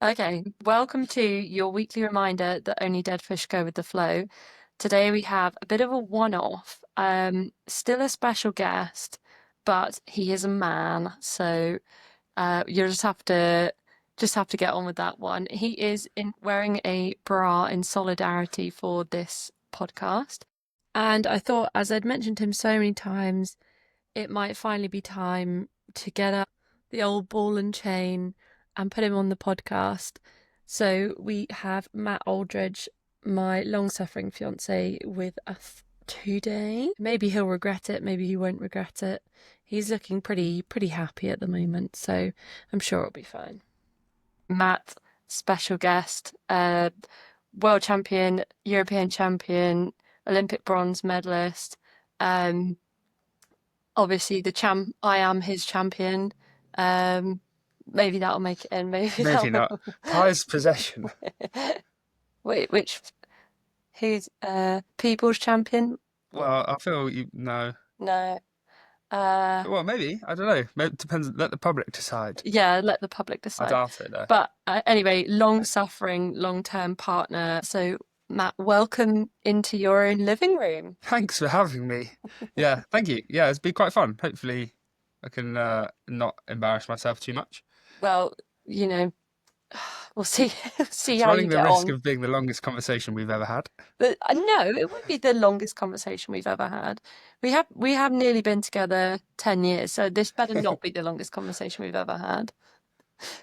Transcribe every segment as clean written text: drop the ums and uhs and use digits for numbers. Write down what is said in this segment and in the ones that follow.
Okay, welcome to your weekly reminder that only dead fish go with the flow. Today we have a bit of a one-off, still a special guest, but he is a man, so you'll just have to get on with that one. He is wearing a bra in solidarity for this podcast, and I thought, as I'd mentioned to him so many times, it might finally be time to get up the old ball and chain and put him on the podcast. So we have Matt Aldridge, my long-suffering fiance, with us today. Maybe he'll regret it, maybe he won't regret it. He's looking pretty happy at the moment, so I'm sure it'll be fine. Matt, special guest, world champion, European champion, Olympic bronze medalist. Um, Obviously I am his champion. Um, Maybe that'll make it in. Maybe Maybe that not. will. Prized possession. Wait, who's people's champion? Well, I feel you no. No. Uh, Well, maybe. I don't know. Maybe it depends. Let the public decide. yeah, let the public I decide. doubt it though. But anyway, long-suffering, long-term partner. So Matt, welcome into your own living room. Thanks for having me. Yeah, thank you. Yeah, it's been quite fun. Hopefully, I can not embarrass myself too much. Well, you know, we'll see see It's how you running the get risk on. of being the longest conversation we've ever had. But no, it won't be the longest conversation we've ever had. We have nearly been together 10 years, so this better not be the longest conversation we've ever had.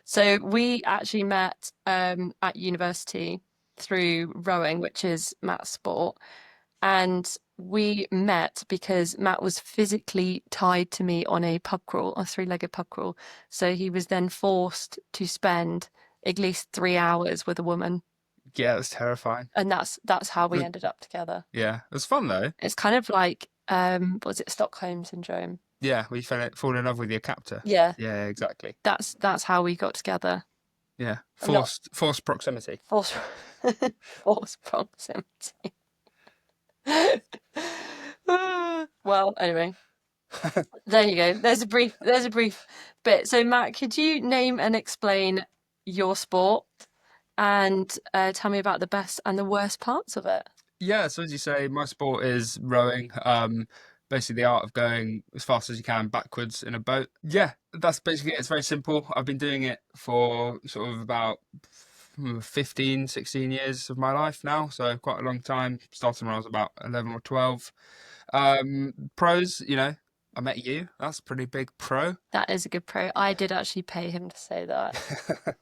So we actually met at university through rowing, which is Matt's sport, and we met because Matt was physically tied to me on a pub crawl, a three-legged pub crawl. So he was then forced to spend at least 3 hours with a woman, Yeah, it was terrifying. and that's how we But, ended up together. yeah, it was fun though. It's kind of like, was it Stockholm syndrome? Yeah, we fall in love with your captor. Yeah, Yeah, exactly. that's how we got together. Yeah, I'm not forced proximity. force force proximity. Well, anyway, there you go. There's a brief bit. So Matt, could you name and explain your sport and tell me about the best and the worst parts of it? Yeah, so as you say, my sport is rowing. Basically the art of going as fast as you can backwards in a boat. Yeah, that's basically it. It's very simple. I've been doing it for sort of about 15, 16 years of my life now, so quite a long time. Started when I was about 11 or 12. Pros, I met you. That's a pretty big pro. That is a good pro. I did actually pay him to say that.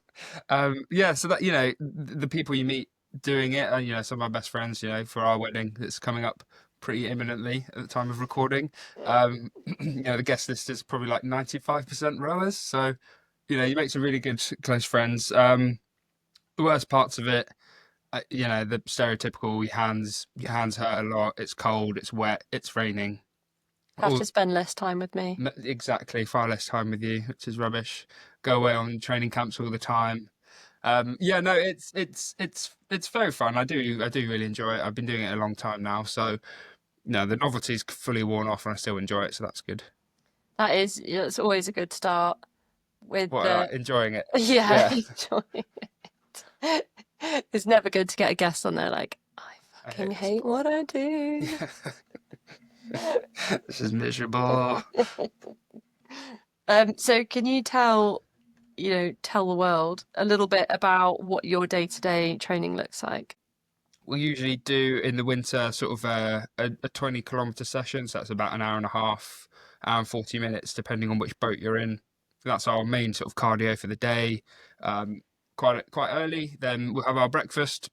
Yeah, so that the people you meet doing it are some of my best friends. For our wedding that's coming up pretty imminently at the time of recording. The guest list is probably like 95% rowers, so you make some really good close friends. The worst parts of it, the stereotypical your hands hurt a lot. It's cold, it's wet, it's raining. Have All, to spend less time with me. exactly, far less time with you, which is rubbish. Go away on training camps all the time. Yeah, no, it's very fun. I do really enjoy it. I've been doing it a long time now, so no, the novelty's fully worn off, and I still enjoy it, so that's good. It's always a good start with What, the enjoying it? yeah, Yeah. enjoying it. It's never good to get a guest on there like, I I fucking hate the hate sport. what I do. This is miserable. So can you tell the world a little bit about what your day-to-day training looks like? We usually do in the winter sort of a 20-kilometer session, so that's about an hour and a half, hour and 40 minutes, depending on which boat you're in. That's our main sort of cardio for the day. Quite early, then we'll have our breakfast,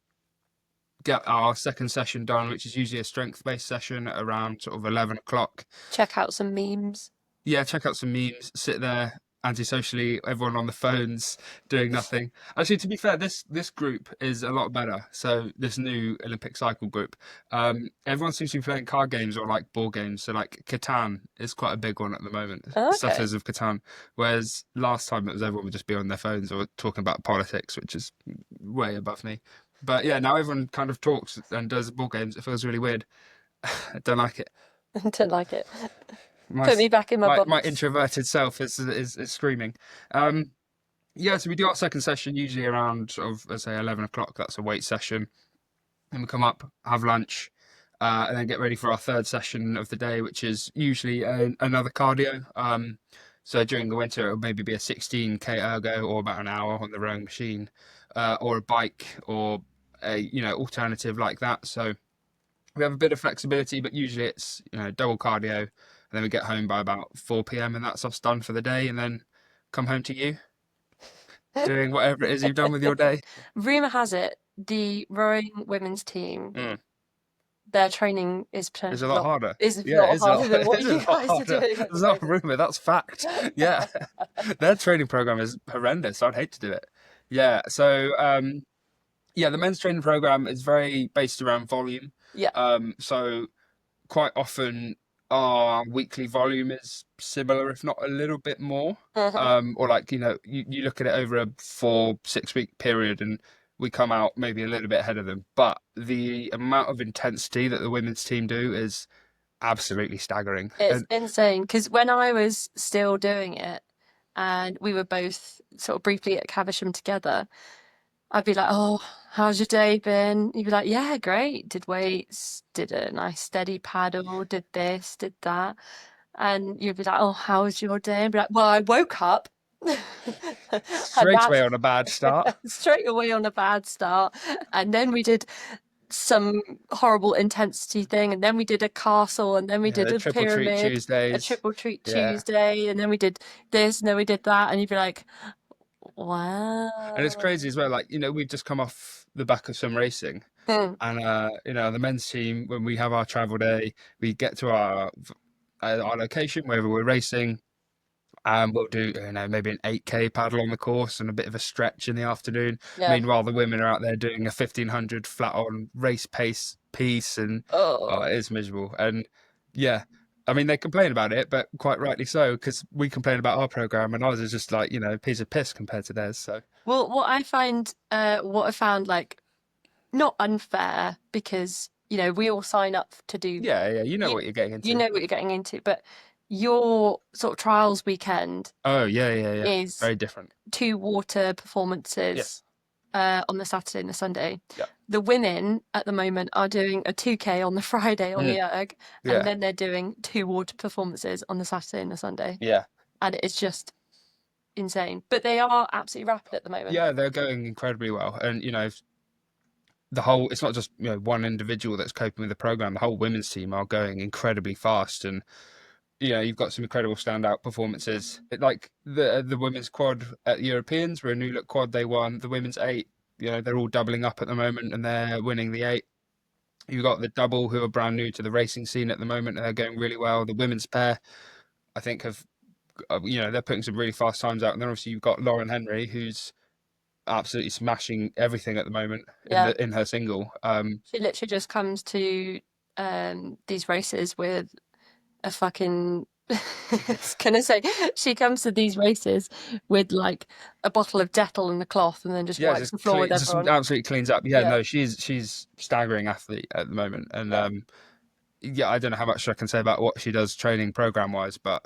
get our second session done, which is usually a strength-based session at around sort of 11 o'clock. Check out some memes. Yeah, check out some memes, sit there antisocially, everyone on the phones doing nothing. Actually, to be fair, this group is a lot better. So this new Olympic cycle group, everyone seems to be playing card games or like board games. So like Catan is quite a big one at the moment, Okay. Settlers of Catan. Whereas last time it was everyone would just be on their phones or talking about politics, which is way above me. But yeah, now everyone kind of talks and does board games. It feels really weird. I don't like it. Don't like it. My Put me back in my my box. introverted self is screaming. Um, Yeah, so we do our second session usually around sort of, let's say, 11 o'clock. That's a weight session. Then we come up, have lunch, and then get ready for our third session of the day, which is usually another cardio. So during the winter, it'll maybe be a 16K ergo or about an hour on the rowing machine, or a bike or a alternative like that. So we have a bit of flexibility, but usually it's double cardio, and then we get home by about 4 p.m. and that's us done for the day, and then come home to you doing whatever it is you've done with your day. Rumor has it the rowing women's team, Mm. their training is It's a potentially a lot lot harder. is a Yeah, lot harder than it what is a you lot guys are harder. doing at the It's not a moment. rumor, that's fact. Yeah. Their training program is horrendous. I'd hate to do it. Yeah. So yeah, the men's training program is very based around volume. Yeah. So quite often our weekly volume is similar, if not a little bit more. Uh-huh. Or like, you look at it over a 4, 6 week period and we come out maybe a little bit ahead of them. But the amount of intensity that the women's team do is absolutely staggering. It's And insane because when I was still doing it and we were both sort of briefly at Caversham together, I'd be like, "Oh, how's your day been?" You'd be like, "Yeah, great. Did weights, did a nice steady paddle, did this, did that." And you'd be like, "Oh, how was your day?" And be like, "Well, I woke up." And straight away that's on a bad start. straight away on a bad start. And then we did some horrible intensity thing, and then we did a castle, and then we Yeah, did the a triple treat pyramid, a Tuesdays. triple treat Yeah. Tuesday, and then we did this, and then we did that, and you'd be like, And it's wow. crazy as well. Like, we've just come off the back of some racing. Hmm. And the men's team, when we have our travel day, we get to our location wherever we're racing, and we'll do maybe an 8K paddle on the course and a bit of a stretch in the afternoon. Yeah. Meanwhile, the women are out there doing a 1500 flat on race pace piece, and oh, Oh. it is miserable. And yeah, I mean they complain about it, but quite rightly so, because we complain about our program, and ours is just like a piece of piss compared to theirs. So Well, what I found like not unfair because we all sign up to do yeah, yeah, you know you what you're getting you into. know what you're getting into, but your sort of trials weekend Oh yeah, yeah, yeah. is Very different. two water performances Yes. on the Saturday and the Sunday. Yeah. The women at the moment are doing a 2K on the Friday on Mm, the erg, and yeah. then they're doing two water performances on the Saturday and the Sunday. Yeah. And it's just insane. But they are absolutely rapid at the moment. Yeah, they're going incredibly well. And the whole it's not just one individual that's coping with the program. The whole women's team are going incredibly fast, and you've got some incredible standout performances. Like the women's quad at the Europeans were a new look quad. They won the women's eight. They're all doubling up at the moment, and they're winning the eight. You've got the double who are brand new to the racing scene at the moment, and they're going really well. The women's pair, I think, have they're putting some really fast times out, and then obviously you've got Lauren Henry, who's absolutely smashing everything at the moment in Yeah. the in her single. She literally just comes to these races with a fucking I was gonna say she comes to these races with like a bottle of Dettol and a cloth and then just Yeah, wipes just the floor clean, with just everyone. absolutely cleans up. Yeah, Yeah, no, she's staggering athlete at the moment, and yeah. yeah, I don't know how much I can say about what she does training program wise, but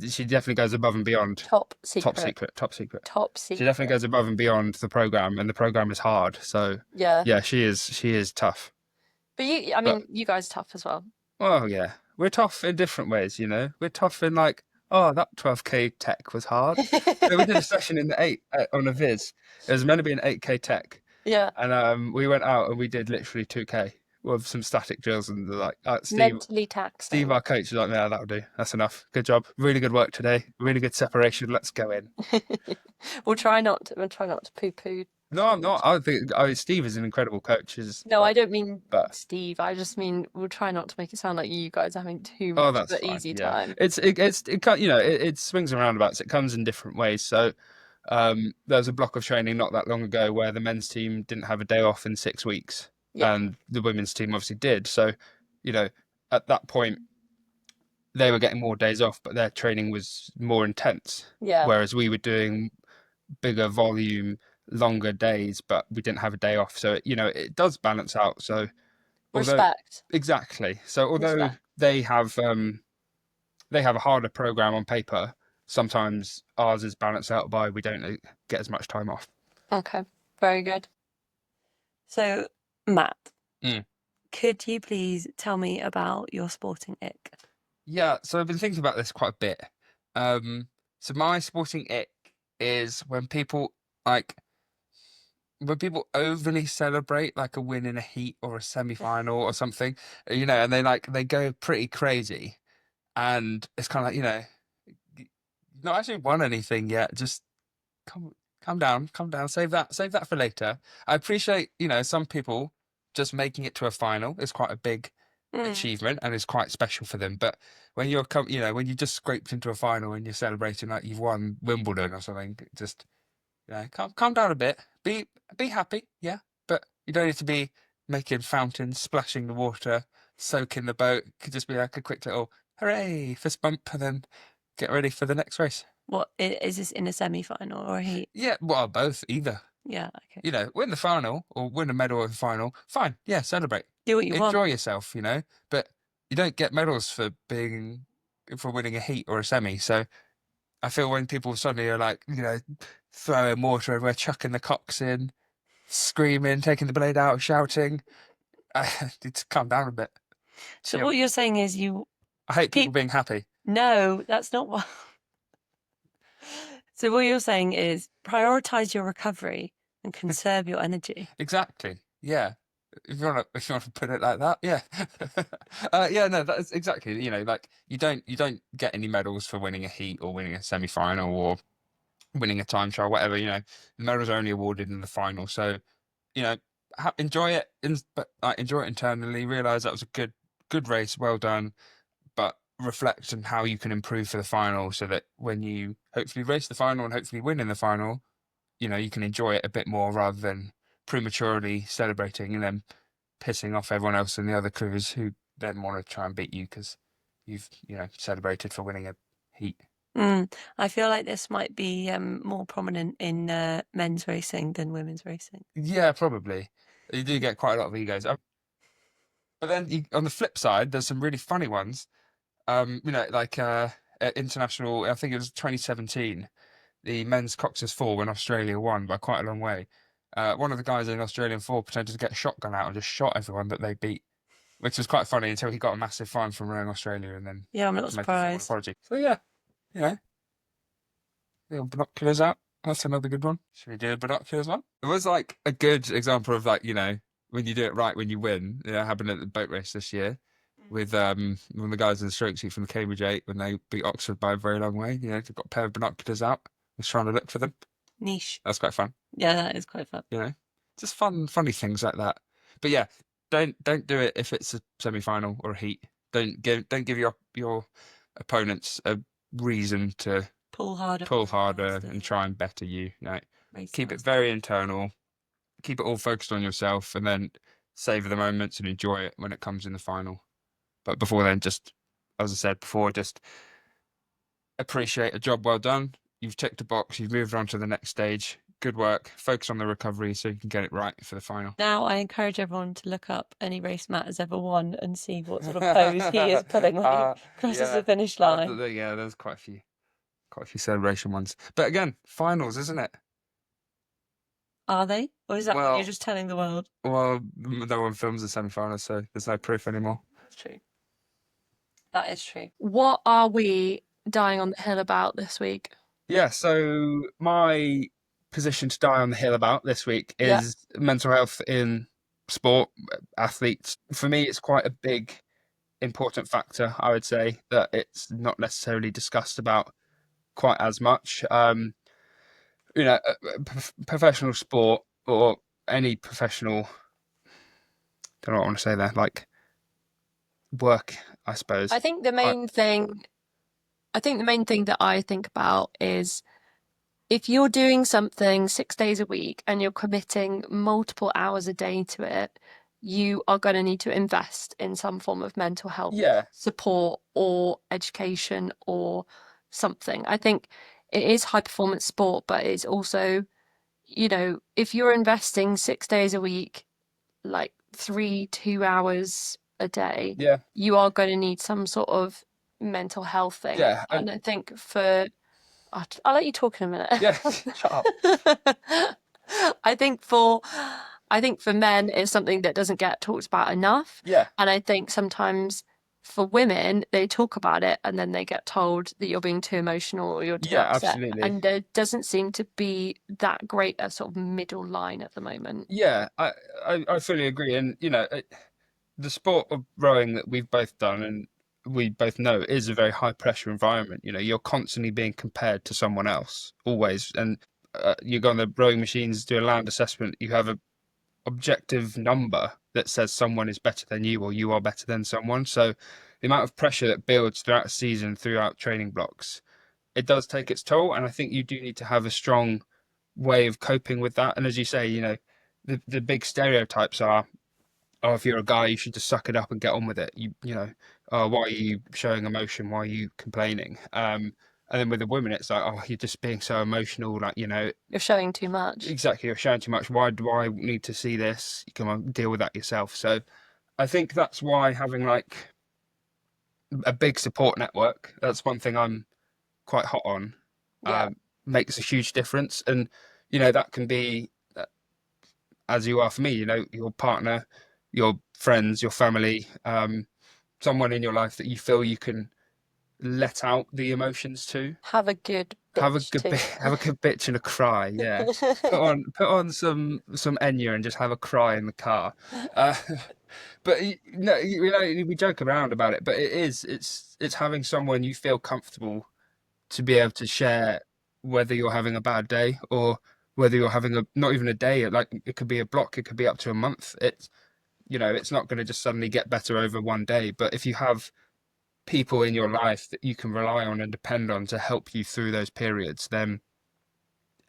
she definitely goes above and beyond. Top Top secret. secret, top secret. Top She definitely secret. goes above and beyond the program, and the program is hard. So Yeah. yeah, she is tough. But I But mean, you guys are tough as well. well, yeah, we're tough in different ways. We're tough in like, oh, that 12K tech was hard. We did a session in the eight on a Viz. It was meant to be an 8K tech. Yeah. And we went out and we did literally 2K with some static drills, and they're like, Mentally Steve, taxing. our coach, was like, yeah, that'll do. That's enough. Good job. Really good work today. Really good separation. Let's go in. We'll try not to poo-poo No, too I'm not. much. Steve is an incredible coach, No, I don't mean but Steve. I just mean we'll try not to make it sound like you guys are having too oh, much of that's an fine. easy Yeah, time. it swings and roundabouts. It comes in different ways. So there was a block of training not that long ago where the men's team didn't have a day off in 6 weeks, Yeah, and the women's team obviously did. So, you know, at that point, they were getting more days off, but their training was more intense. yeah. Whereas we were doing bigger volume, longer days, but we didn't have a day off. So, it does balance out. So, although Respect. exactly, so although Respect. they have a harder program on paper, sometimes ours is balanced out by we don't get as much time off. Okay, very good. So, Matt, Mm. could you please tell me about your sporting ick? Yeah, so I've been thinking about this quite a bit. Um, so my sporting ick is like when people overly celebrate like a win in a heat or a semi-final or something, and they go pretty crazy, and it's kind of like, you've not actually won anything yet. Just calm, calm down. Save that for later. I appreciate, some people just making it to a final is quite a big Mm. achievement and is quite special for them. But when you just scraped into a final and you're celebrating like you've won Wimbledon or something, just calm down a bit. Be happy, yeah, but you don't need to be making fountains, splashing the water, soaking the boat. It could just be like a quick little hooray, fist bump, and then get ready for the next race. What is this in a semi-final or a heat? Yeah, well, both, either. Yeah, okay. Win the final or win a medal in the final, fine, yeah, celebrate. Do what you want. Enjoy yourself, but you don't get medals for winning a heat or a semi. So I feel when people suddenly are like, throwing water everywhere, chucking the cocks in, screaming, taking the blade out, shouting, I need to calm down a bit. So Chill. what you're saying is you I hate people peop being happy. No, that's not what. So what you're saying is prioritize your recovery and conserve your energy. Exactly. Yeah. If you want to put it like that, yeah. Yeah, no, that's exactly, like you don't get any medals for winning a heat or winning a semi-final or winning a time trial, whatever, the medals are only awarded in the final. So, you know, enjoy it, but like, enjoy it internally. Realize that was a good race, well done. But reflect on how you can improve for the final, so that when you hopefully race the final and hopefully win in the final, you can enjoy it a bit more rather than prematurely celebrating and then pissing off everyone else in the other crews who then want to try and beat you because you've celebrated for winning a heat. I feel like this might be more prominent in men's racing than women's racing. Yeah, probably. You do get quite a lot of egos. But then on the flip side, there's some really funny ones. Like at international, I think it was 2017, the men's Cox's four when Australia won by quite a long way. One of the guys in Australian four pretended to get a shotgun out and just shot everyone that they beat, which was quite funny until he got a massive fine from running Australia and then Yeah, I'm had not to make a formal surprised. apology. So yeah, you know, little binoculars out. That's another good one. Should we do a binoculars one? It was like a good example of like, when you do it right when you win. Happened at the boat race this year with one of the guys in the stroke seat from the Cambridge 8 when they beat Oxford by a very long way. They've got a pair of binoculars out. Was trying to look for them. Niche. That's quite fun. Yeah, that is quite fun. Just funny things like that. But yeah, don't do it if it's a semi-final or a heat. Don't give your opponents a reason to Pull harder, pull harder faster, and try and better you. race Keep it faster. very internal. Keep it all focused on yourself, and then savor the moments and enjoy it when it comes in the final. But before then, just as I said before, just appreciate a job well done. You've ticked a box. You've moved on to the next stage. Good work. Focus on the recovery so you can get it right for the final. Now I encourage everyone to look up any race Matt has ever won and see what sort of pose he is pulling when he crosses the finish line. Yeah, there's quite a few celebration ones. But again, finals, isn't it? Are they? Or is that what Well, you're just telling the world? well, no one films the semi-finals, so there's no proof anymore. That's true. That is true. What are we dying on the hill about this week? Yeah, so my position to die on the hill about this week Yeah. is mental health in sport, athletes. For me, it's quite a big, important factor, I would say, that it's not necessarily discussed about quite as much. Professional sport or any professional, don't know what I want to say there, like work, I suppose. I think the main thing that I think about is if you're doing something 6 days a week and you're committing multiple hours a day to it, you are going to need to invest in some form of mental health Yeah, support or education or something. I think it is high performance sport, but it's also, if you're investing 6 days a week, like 2 hours a day, yeah, you are going to need some sort of mental health thing. yeah. And I think for I'll let you talk in a Yeah, shut up. minute. I think for I think for men it's something that doesn't get talked about enough. Yeah, And I think sometimes for women they talk about it and then they get told that you're being too emotional or you're too yeah, upset. absolutely. And there doesn't seem to be that great a sort of middle line at the moment. Yeah, I fully agree. And the sport of rowing that we've both done and we both know is a very high pressure environment. You're constantly being compared to someone else, always. And you go on the rowing machines, do a land assessment, you have a objective number that says someone is better than you or you are better than someone. So the amount of pressure that builds throughout a season, throughout training blocks, it does take its toll. And I think you do need to have a strong way of coping with that. And as you say, the big stereotypes are, oh, if you're a guy, you should just suck it up and get on with it. Oh, why are you showing emotion? Why are you complaining? And then with the women, it's like, oh, you're just being so emotional. Like, You're showing too much. exactly, you're showing too much. Why do I need to see this? You come on, deal with that yourself. So I think that's why having like a big support network, that's one thing I'm quite hot on, Yeah. makes a huge difference. And, that can be as you are for me, your partner, your friends, your family, someone in your life that you feel you can let out the emotions to. Have a good Have a bitch good too. bit, have a good bitch and a cry. Yeah, put on some Enya and just have a cry in the car. Uh, but no, we joke around about it, but it's having someone you feel comfortable to be able to share whether you're having a bad day or whether you're having a not even a day, like it could be a block, it could be up to a month. It's not going to just suddenly get better over one day. But if you have people in your life that you can rely on and depend on to help you through those periods, then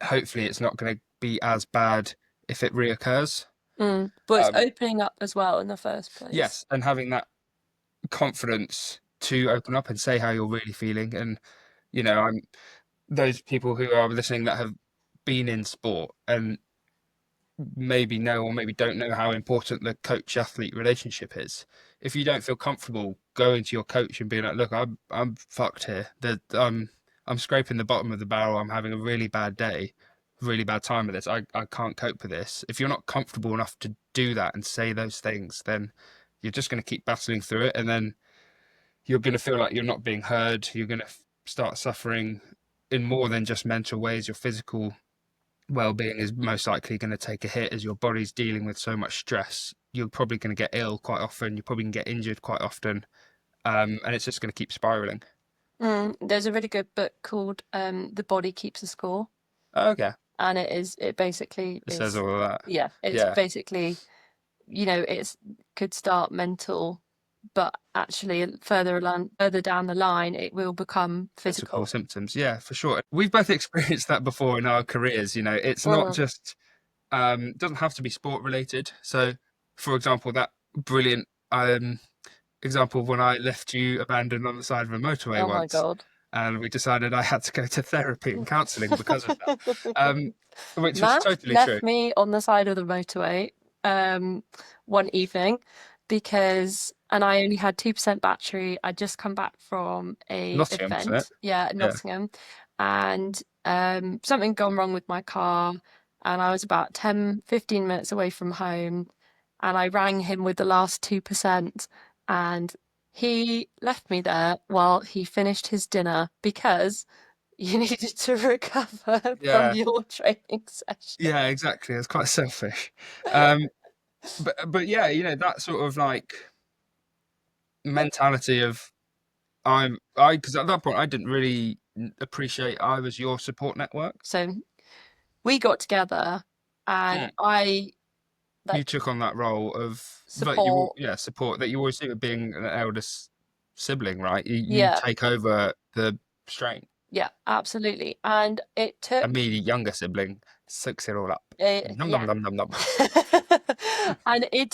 hopefully it's not going to be as bad if it reoccurs. But it's Um, opening up as well in the first place. yes, and having that confidence to open up and say how you're really feeling. And I'm those people who are listening that have been in sport and maybe know or maybe don't know how important the coach athlete relationship is. If you don't feel comfortable going to your coach and being like, "Look, I'm fucked here. I'm scraping the bottom of the barrel. I'm having a really bad day, really bad time with this. I can't cope with this." If you're not comfortable enough to do that and say those things, then you're just going to keep battling through it, and then you're going to feel like you're not being heard. You're going to start suffering in more than just mental ways. Your physical well-being is most likely going to take a hit as your body's dealing with so much stress. You're probably going to get ill quite often. You're probably going to get injured quite often, and it's just going to keep spiraling. There's a really good book called The Body Keeps a Score, Okay, and it basically it says is, all of that. yeah, it's Yeah, basically, it's could start mental, but actually further down the line, it will become physical physical. symptoms. Yeah, for sure. We've both experienced that before in our careers. It's not Mm. just doesn't have to be sport related. So, for example, that brilliant example of when I left you abandoned on the side of a motorway Oh my once, God. and we decided I had to go to therapy and counselling because of that, um, which was Matt totally true. left me on the side of the motorway um, one evening and I only had 2% battery. I'd just come back from a Nottingham, wasn't it? event, yeah, at Yeah. Nottingham, and something gone wrong with my car, and I was about 10, 15 minutes away from home, and I rang him with the last 2%, and he left me there while he finished his dinner because you needed to recover from Yeah, your training session. yeah, exactly. It's quite selfish. Um, but yeah, that sort of like mentality of because at that point I didn't really appreciate I was your support network. So we got together and Mm. I You like took on that role of that support. yeah, support that you always do with being an eldest sibling, right? You Yeah, take over the strain, yeah, absolutely. And it and took, me, the younger sibling, soaks it all up. Num num yeah. num num num. And it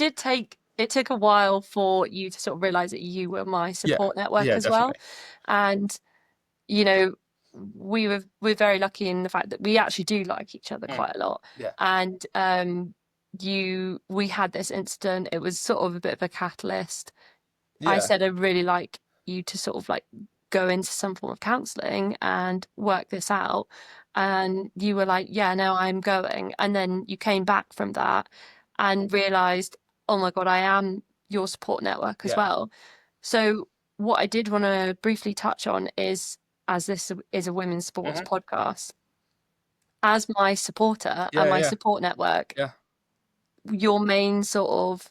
took a while for you to sort of realize that you were my Yeah, support network yeah, as well. definitely. And, you know, we're very lucky in the fact that we actually do like each other Mm. quite a lot. Yeah, And we had this incident, it was sort of a bit of a catalyst. I yeah, said I'd really like you to sort of like go into some form of counseling and work this out. And you were like, yeah, no, I'm going. And then you came back from that and realized, oh my God, I am your support network as Yeah. well. So, what I did want to briefly touch on is, as this is a women's sports Hmm. podcast, as my supporter and Yeah, my yeah, support network, yeah. your main sort of,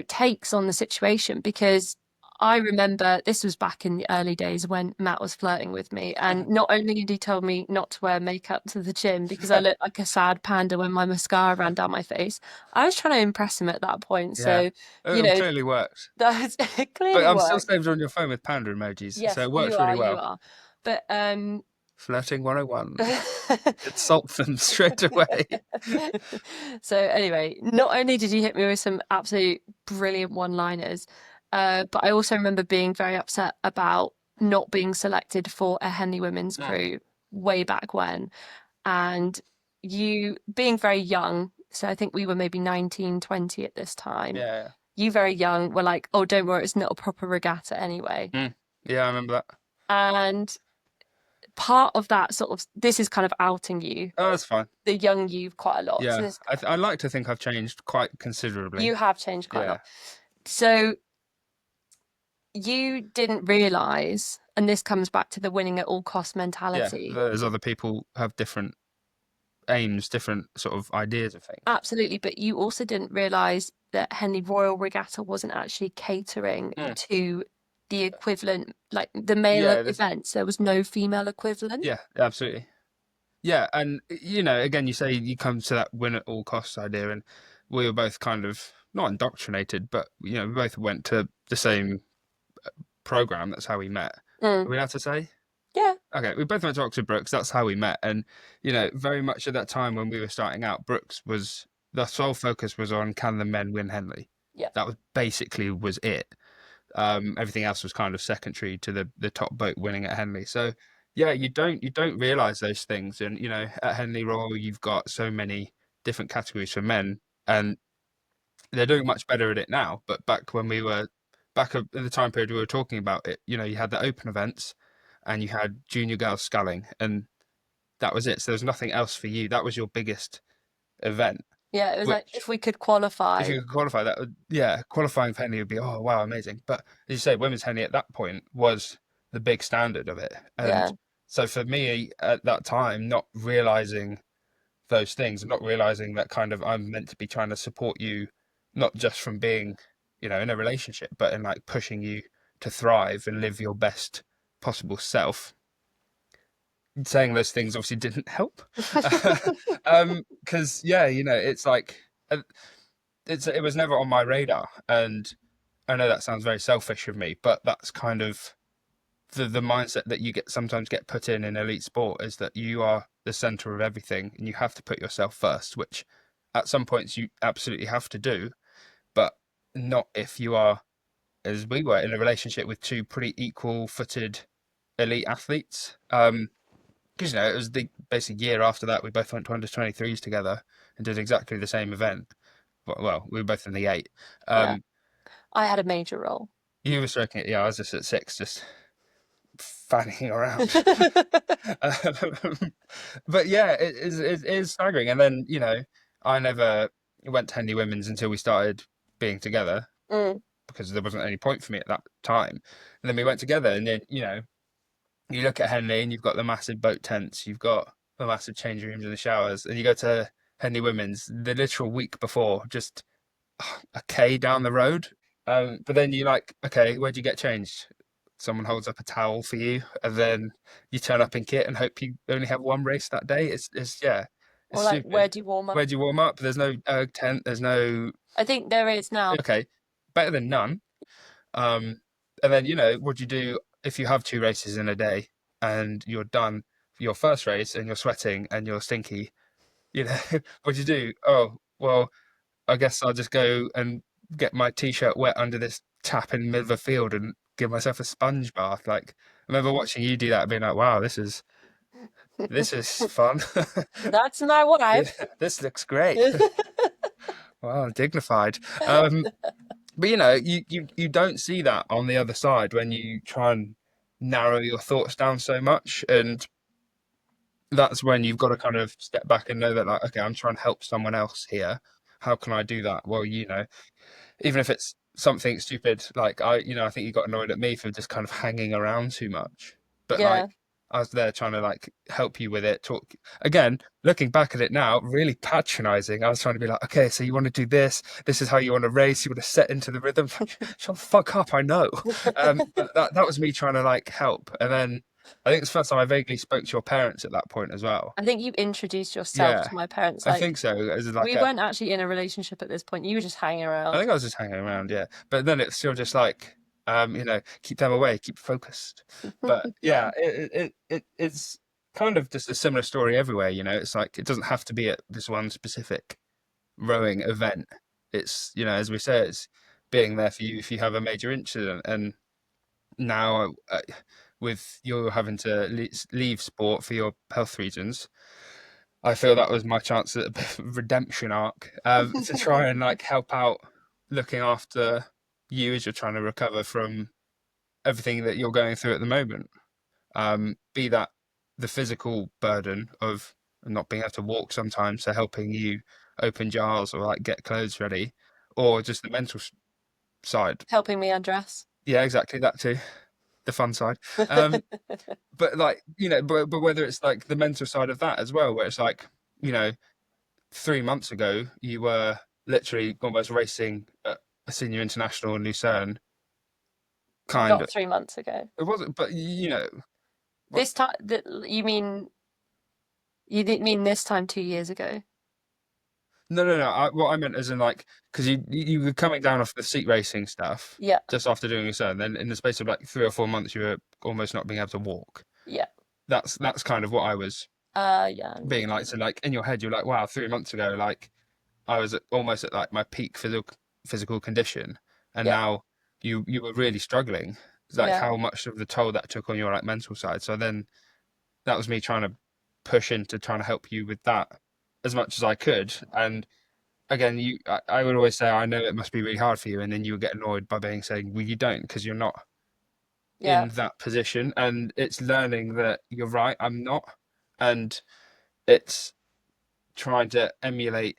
takes on the situation, because I remember this was back in the early days when Matt was flirting with me, and not only did he tell me not to wear makeup to the gym because I looked like a sad panda when my mascara ran down my face, I was trying to impress him at that point. Yeah. So, you It know, clearly works. that it But clearly I'm still worked. saved on your phone with panda emojis, so Yes, it you works really are, you well. are. But Flirting 101. Insult them straight away. so anyway, not only did you hit me with some absolute brilliant one-liners, but I also remember being very upset about not being selected for a Henley Women's Mm. crew way back when, and you being very young, so I think we were maybe 19, 20 at this time. Yeah, You very young were like, oh, don't worry, it's not a proper regatta anyway. yeah. Yeah, I remember that. And part of that sort of, this is kind of outing you, Oh, that's fine. the young you quite a lot. So Yeah, this, I like to think I've changed quite considerably. you have changed quite a Yeah, lot. So you didn't realize, and this comes back to the winning at all cost yeah. mentality. There's other people have different aims, different sort of ideas of things. Absolutely, but you also didn't realize that Henley Royal Regatta wasn't actually catering Mm. to the equivalent, like the male Yeah, events. There was no female equivalent. yeah, absolutely. Yeah, and again, you say you come to that win at all costs idea, and we were both kind of not indoctrinated, but we both went to the same program. That's how we met. Are Mm. we allowed to say? Yeah, Okay, we both went to Oxford Brookes. That's how we met, and very much at that time when we were starting out, Brookes was the sole focus was on can the men win Henley. yeah, That was it. Everything else was kind of secondary to the top boat winning at Henley. So yeah, you don't realize those things, and at Henley Royal you've got so many different categories for men, and they're doing much better at it now. But back when we were back at the time period we were talking about it, you had the open events, and you had junior girls sculling, and that was it. So there was nothing else for you. That was your biggest event. yeah. It was like Which, if we could if qualify. you could qualify, that would, yeah, qualifying for Henley would be, oh wow, amazing. But as you say, women's Henley at that point was the big standard of it, and Yeah, so for me at that time, not realizing those things, and not realizing that kind of I'm meant to be trying to support you, not just from being, in a relationship, but in like pushing you to thrive and live your best possible self. Saying those things obviously didn't help, because yeah, it's like it was never on my radar, and I know that sounds very selfish of me, but that's kind of the mindset that you sometimes get put in elite sport, is that you are the center of everything and you have to put yourself first, which at some points you absolutely have to do, but not if you are, as we were, in a relationship with two pretty equal-footed elite athletes. Because it was the basically year after that we both went to under 23s together and did exactly the same event. Well, we were both in the eight. yeah. Um, I had a major role. you were stroking it, yeah. I was just at six, just fanning around. But yeah, it is staggering. And then I never went to Henley Women's until we started being together, Mm. because there wasn't any point for me at that time. And then we went together, and then you look at Henley and you've got the massive boat tents, you've got the massive changing rooms and the showers, and you go to Henley Women's the literal week before, just a K down the road. But then you're like, okay, where'd you get changed? Someone holds up a towel for you, and then you turn up in kit and hope you only have one race that day. It's yeah, it's Or like, where stupid. do you warm up? Where do you warm up? There's no tent. There's no I think there is now. okay, better than none. Um, and then what do you do if you have two races in a day and you're done for your first race and you're sweating and you're stinky? What do you do? Oh, well, I guess I'll just go and get my t-shirt wet under this tap in the middle of a field and give myself a sponge bath. Like, I remember watching you do that and being like, wow, this is fun. That's my wife. This looks great. Wow, dignified. But you don't see that on the other side when you try and narrow your thoughts down so much, and that's when you've got to kind of step back and know that, like, okay, I'm trying to help someone else here. How can I do that? Well, even if it's something stupid, like I think you got annoyed at me for just kind of hanging around too much. But Yeah. like I was there trying to like help you with it, talk again, looking back at it now, really patronizing. I was trying to be like, okay, so you want to do this, this is how you want to race, you want to set into the rhythm. Shut the fuck up, I know. But that was me trying to like help. And then I think it's the first time I vaguely spoke to your parents at that point as well. I think you introduced yourself Yeah. to my parents. I Like, think so. As like we a weren't actually in a relationship at this point. You were just hanging I around. think I was just hanging around, yeah. But then it's still just like, keep them away, keep focused. But yeah, it's kind of just a similar story everywhere, It's like it doesn't have to be at this one specific rowing event. It's, as we say, it's being there for you if you have a major incident. And now, with you having to leave sport for your health reasons, I feel that was my chance at a bit of a redemption arc, to try and like help out looking after you as you're trying to recover from everything that you're going through at the moment. Be that the physical burden of not being able to walk sometimes, so helping you open jars or like get clothes ready, or just the mental side. Helping me undress. Yeah, exactly that too. The fun side. Um, but like, but whether it's like the mental side of that as well, where it's like, you know, 3 months ago, you were literally almost racing at a senior international in Lucerne, kind Not of. 3 months ago. It wasn't, but what? This time, you didn't mean this time 2 years ago? No, no, no. What I meant as in like, because you were coming down off the seat racing stuff Yeah, just after doing Lucerne, then in the space of like 3 or 4 months, you were almost not being able to walk. yeah. That's kind of what I was Yeah, I'm being with like. you. So like in your head, you're like, wow, 3 months ago, like I was almost at like my peak physical condition, and Yeah, now you were really struggling. It's like yeah, how much of the toll that took on your like mental side. So then that was me trying to push into trying to help you with that as much as I could. And again, I would always say I know it must be really hard for you, and then you would get annoyed by being saying, well, you don't because you're not yeah, in that position, and it's learning that you're right, I'm not, and it's trying to emulate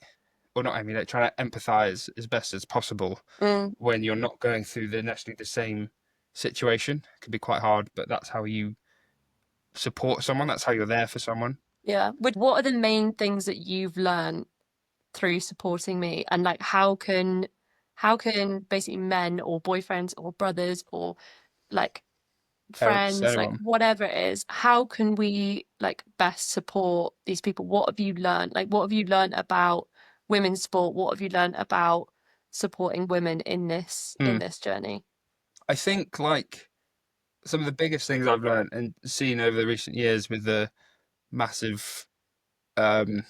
or not emulate, trying to empathize as best as possible mm, when you're not going through necessarily the same situation. It can be quite hard, but that's how you support someone. That's how you're there for someone. yeah. What are the main things that you've learned through supporting me, and like how can basically men or boyfriends or brothers or like Parents, friends, like anyone. whatever it is, how can we like best support these people? What have you learned? Like, what have you learned about women's sport? What have you learned about supporting women in Hmm. this journey? I think like some of the biggest things I've learned and seen over the recent years with the massive um,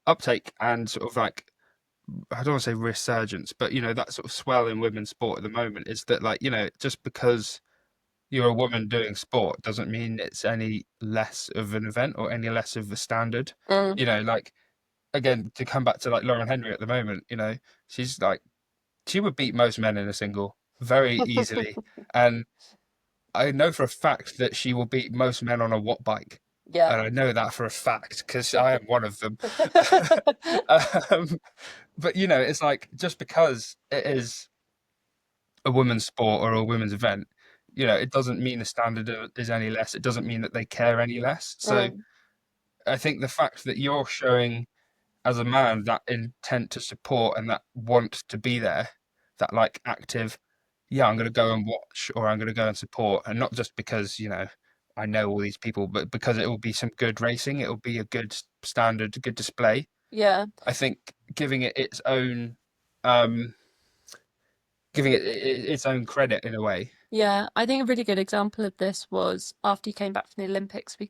uptake and sort of like I don't want to say resurgence, but that sort of swell in women's sport at the moment is that like just because you're a woman doing sport doesn't mean it's any less of an event or any less of a standard. Mm. Like again, to come back to like Lauren Henry at the moment, she's like she would beat most men in a single very easily. And I know for a fact that she will beat most men on a watt bike. Yeah. And I know that for a fact because I am one of them. um, but it's like just because it is a women's sport or a women's event, it doesn't mean the standard is any less. It doesn't mean that they care any less. So Mm. I think the fact that you're showing as a man that intent to support and that want to be there, that like active, yeah, I'm going to go and watch or I'm going to go and support, and not just because I know all these people, but because it will be some good racing, it will be a good standard, a good display. Yeah. I think giving it its own, um, giving it its own credit in a way. Yeah, I think a really good example of this was after you came back from the Olympics, you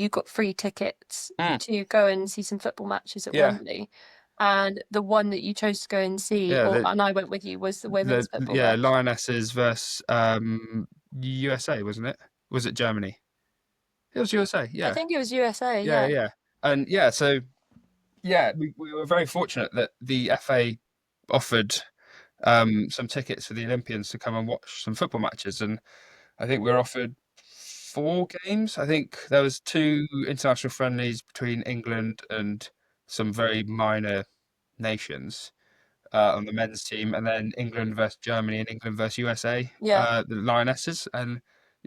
got free tickets Mm. to go and see some football matches at Yeah, Wembley. And the one that you chose to go and see, yeah, and I went with you, was the women's football yeah, match. Lionesses versus USA, wasn't it? Was it Germany? It was USA. I Yeah, think it was USA, yeah, yeah. yeah, and yeah. So yeah, we were very fortunate that the FA offered some tickets for the Olympians to come and watch some football matches, and I think we were offered 4 games. I think there was 2 international friendlies between England and some very minor nations on the men's team, and then England versus Germany and England versus USA, Yeah. the Lionesses. And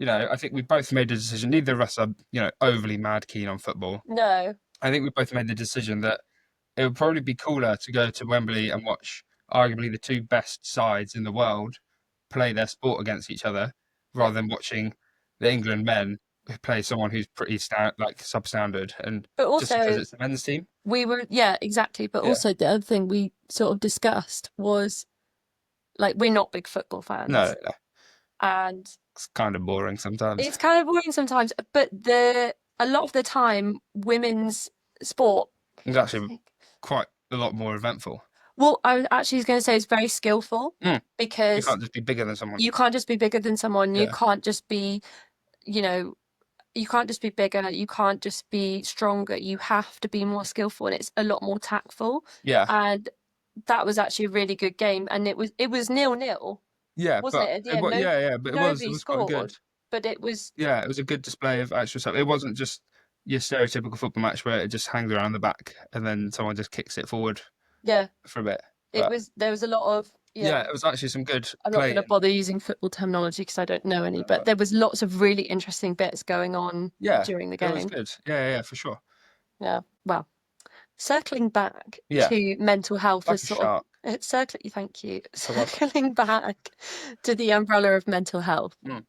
I think we both made a decision. Neither of us are overly mad keen on football. No. I think we both made the decision that it would probably be cooler to go to Wembley and watch arguably the 2 best sides in the world play their sport against each other, Yeah. rather than watching the England men who play someone who's pretty like substandard, and But just because also it's the men's team. yeah, exactly. But Yeah. also the other thing we sort of discussed was like we're not big football No, fans. no, no. And It's kind of boring sometimes. it's kind of boring sometimes, but a lot of the time women's sport, It's I actually think. quite a lot more eventful. Well, I was actually going to say it's very skillful Mm. You because can't just be bigger than someone. you can't just be bigger than someone. You Yeah. can't just be, you know, you can't just be bigger. You can't just be stronger. You have to be more skillful, and it's a lot more tactful. Yeah. And that was actually a really good game, and it was 0-0, Yeah, wasn't but it? At the end, yeah, but it nobody was quite good. scored, but it was Yeah, it was a good display of actual stuff. It wasn't just your stereotypical football match where it just hangs around the back and then someone just kicks it forward yeah. for a bit. It But was there was a lot of yeah, yeah. it was actually some good I'm not going to playing. bother using football terminology because I don't know any, but But there was lots of really interesting bits going on yeah, during the it was game. good. Yeah, for sure. Yeah. Well, circling back Yeah, to mental health like as a sort of shark. thank you. So welcome. Circling back to the umbrella of mental health. Mm.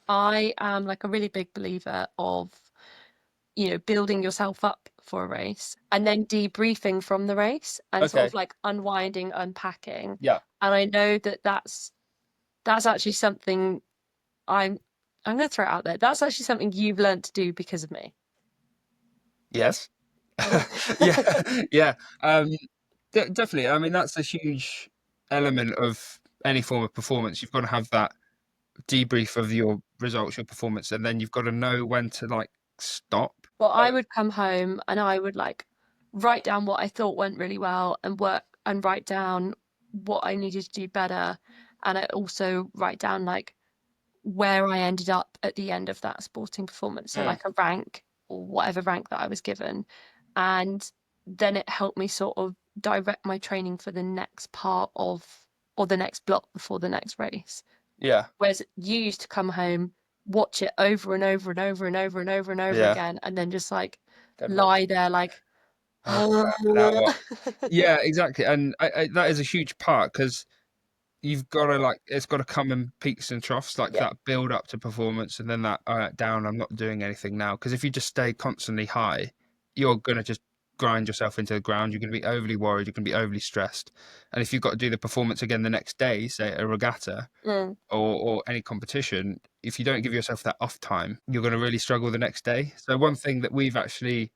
I am like a really big believer of, building yourself up for a race and then debriefing from the race and sort Okay. of like unwinding, unpacking. Yeah. And I know that that's actually something I'm I'm going to throw it out there. That's actually something you've learned to do because of me. Yes. Yeah. Yeah. Um, definitely. I mean, that's a huge element of any form of performance. You've got to have that debrief of your results, your performance, and then you've got to know when to like stop. Well, I would come home and I would like write down what I thought went really well and work and write down what I needed to do better. And I also write down like where I ended up at the end of that sporting performance. So Mm. like a rank or whatever rank that I was given. And then it helped me sort of direct my training for the next part of or the next block before the next race. Yeah. Whereas you used to come home, watch it over and over and over and over and over and over Yeah. again, and then just like Then wait. lie there like, Oh crap! Now what? Yeah, exactly. And that is a huge part because you've got to like it's got to come in peaks and troughs, like yeah. that build up to performance, and then that down. I'm not doing anything now because if you just stay constantly high, you're gonna just grind yourself into the ground. You're gonna be overly worried. You're gonna be overly stressed, and if you've got to do the performance again the next day, say at a regatta Mm. or any competition, if you don't give yourself that off time, you're gonna really struggle the next day. So one thing that we've actually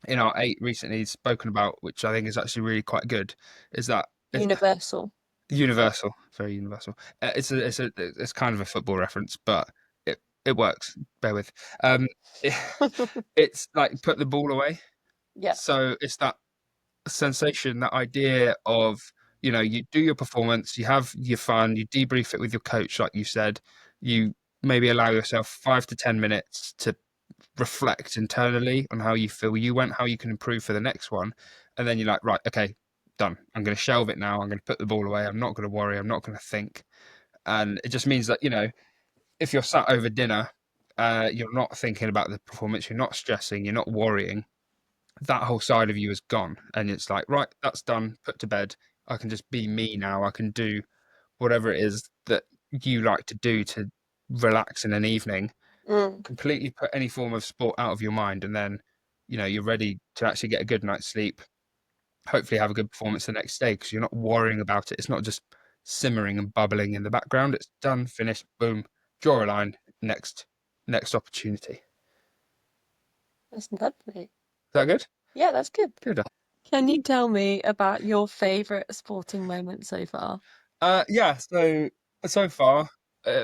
in our 8 recently spoken about, which I think is actually really quite good, is that it's Universal. universal, very universal. It's kind of a football reference, but it works. Bear with. Um, it, it's like put the ball away. Yeah. So it's that sensation, that idea of you do your performance, you have your fun, you debrief it with your coach, like you said, you maybe allow yourself 5 to 10 minutes to reflect internally on how you feel you went, how you can improve for the next one. And then you're like, right, okay, done. I'm going to shelve it now. I'm going to put the ball away. I'm not going to worry. I'm not going to think. And it just means that, if you're sat over dinner, you're not thinking about the performance, you're not stressing, you're not worrying. That whole side of you is gone. And it's like, right, that's done, put to bed. I can just be me now. I can do whatever it is that you like to do to relax in an evening, Mm. completely put any form of sport out of your mind, and then you're ready to actually get a good night's sleep, hopefully have a good performance the next day because you're not worrying about it. It's not just simmering and bubbling in the background. It's done, finished, boom, draw a line, next opportunity. Is That's lovely. that good? Yeah, that's good. Good. Can you tell me about your favorite sporting moment so far? Yeah, so far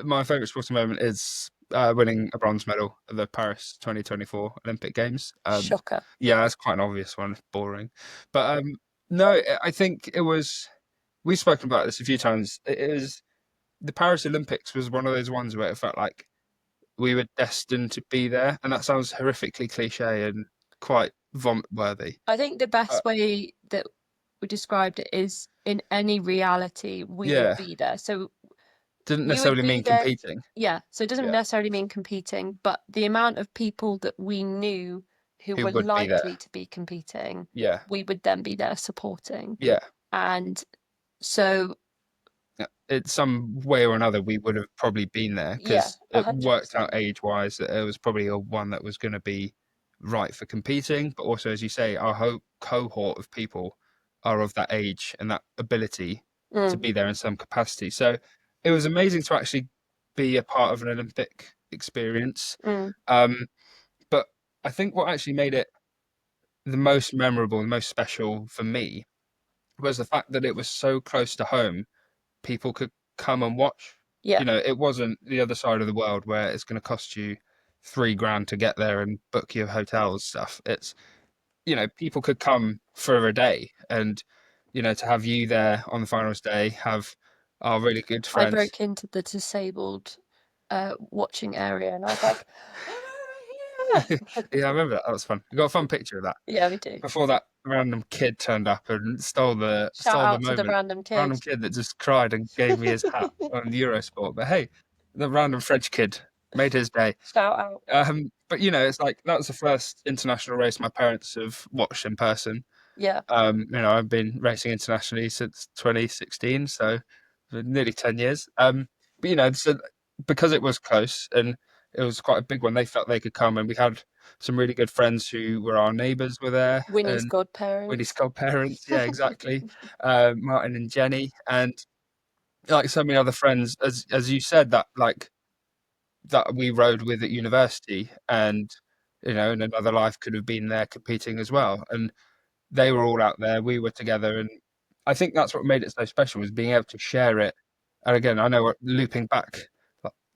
my favorite sporting moment is winning a bronze medal at the Paris 2024 Olympic Games. Shocker. Yeah, that's quite an obvious one. It's boring, but no, I think it was. we've spoken about this a few times. It was the Paris Olympics was one of those ones where it felt like we were destined to be there, and that sounds horrifically cliche and quite vomit worthy. I think the Uh, best way that we described it is in any reality, we would yeah, be there. So didn't we would necessarily be mean there. competing. Yeah. So it doesn't Yeah, necessarily mean competing, but the amount of people that we knew who who were would be there? likely to be competing, Yeah, we would then be there supporting. yeah. And so, Yeah. In some way or another, we would have probably been there yeah, because a it hundred worked out percent. age-wise that it was probably a one that was going to be right for competing. But also, as you say, our whole cohort of people are of that age and that ability to Mm, be there in some capacity. So it was amazing to actually be a part of an Olympic experience. mm, Um, but I think what actually made it the most memorable, the most special for me was the fact that it was so close to home people could come and watch. yeah. You know, it wasn't the other side of the world where it's going to cost you 3 grand to get there and book your hotels stuff. It's, people could come for a day and, to have you there on the finals day, have our really good I friends. broke into the disabled watching area and I was like, "I'm Yeah, I over remember that. That was fun. We got a fun picture of that. here." Yeah, we do. Before that random kid turned up and Shout stole the out to the moment. random Random kid. kid that just cried and gave me his hat on Eurosport. But hey, the random French kid made his day. Shout out. But it's like that was the first international race my parents have watched in person. Yeah. I've been racing internationally since 2016, so for nearly 10 years. But so because it was close and it was quite a big one, they felt they could come, and we had some really good friends who were our neighbours were there, Winnie's and Winnie's godparents. godparents, yeah, exactly. Martin and Jenny, and like so many other friends, as you said, that we rode with at university, and in another life could have been there competing as well, and they were all out there, we were together, and I think that's what made it so special was being able to share it. And again, I know we're looping back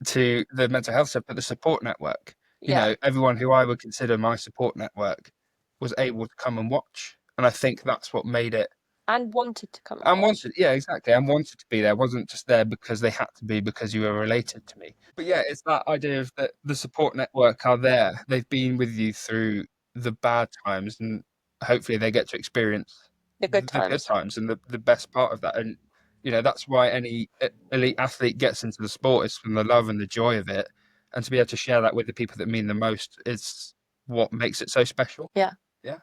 to the mental health stuff, but the support network. Yeah. Everyone who I would consider my support network was able to come and watch, and I think that's what made it. And wanted to come and And watch. wanted, yeah, exactly. And wanted to be there. Wasn't just there because they had to be because you were related to me. But yeah, it's that idea of that the support network are there. They've been with you through the bad times, and hopefully they get to experience The good the good times. times and the best part of that. And that's why any elite athlete gets into the sport is from the love and the joy of it, and to be able to share that with the people that mean the most is what makes it so special. Yeah. Yeah.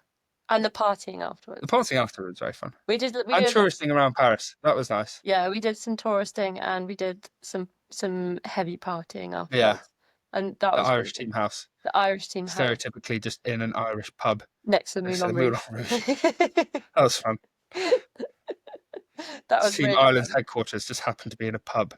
And the partying The afterwards. partying afterwards very fun. We And did touristing around Paris. That was nice. yeah, we did some touristing and we did some heavy partying Yeah. afterwards. And that The was Irish really good. team house, The Irish team house stereotypically just in an Irish pub next to the next to Moulin the Moulin Rouge. Rouge. That was fun. That was Team really Ireland's fun. headquarters just happened to be in a pub.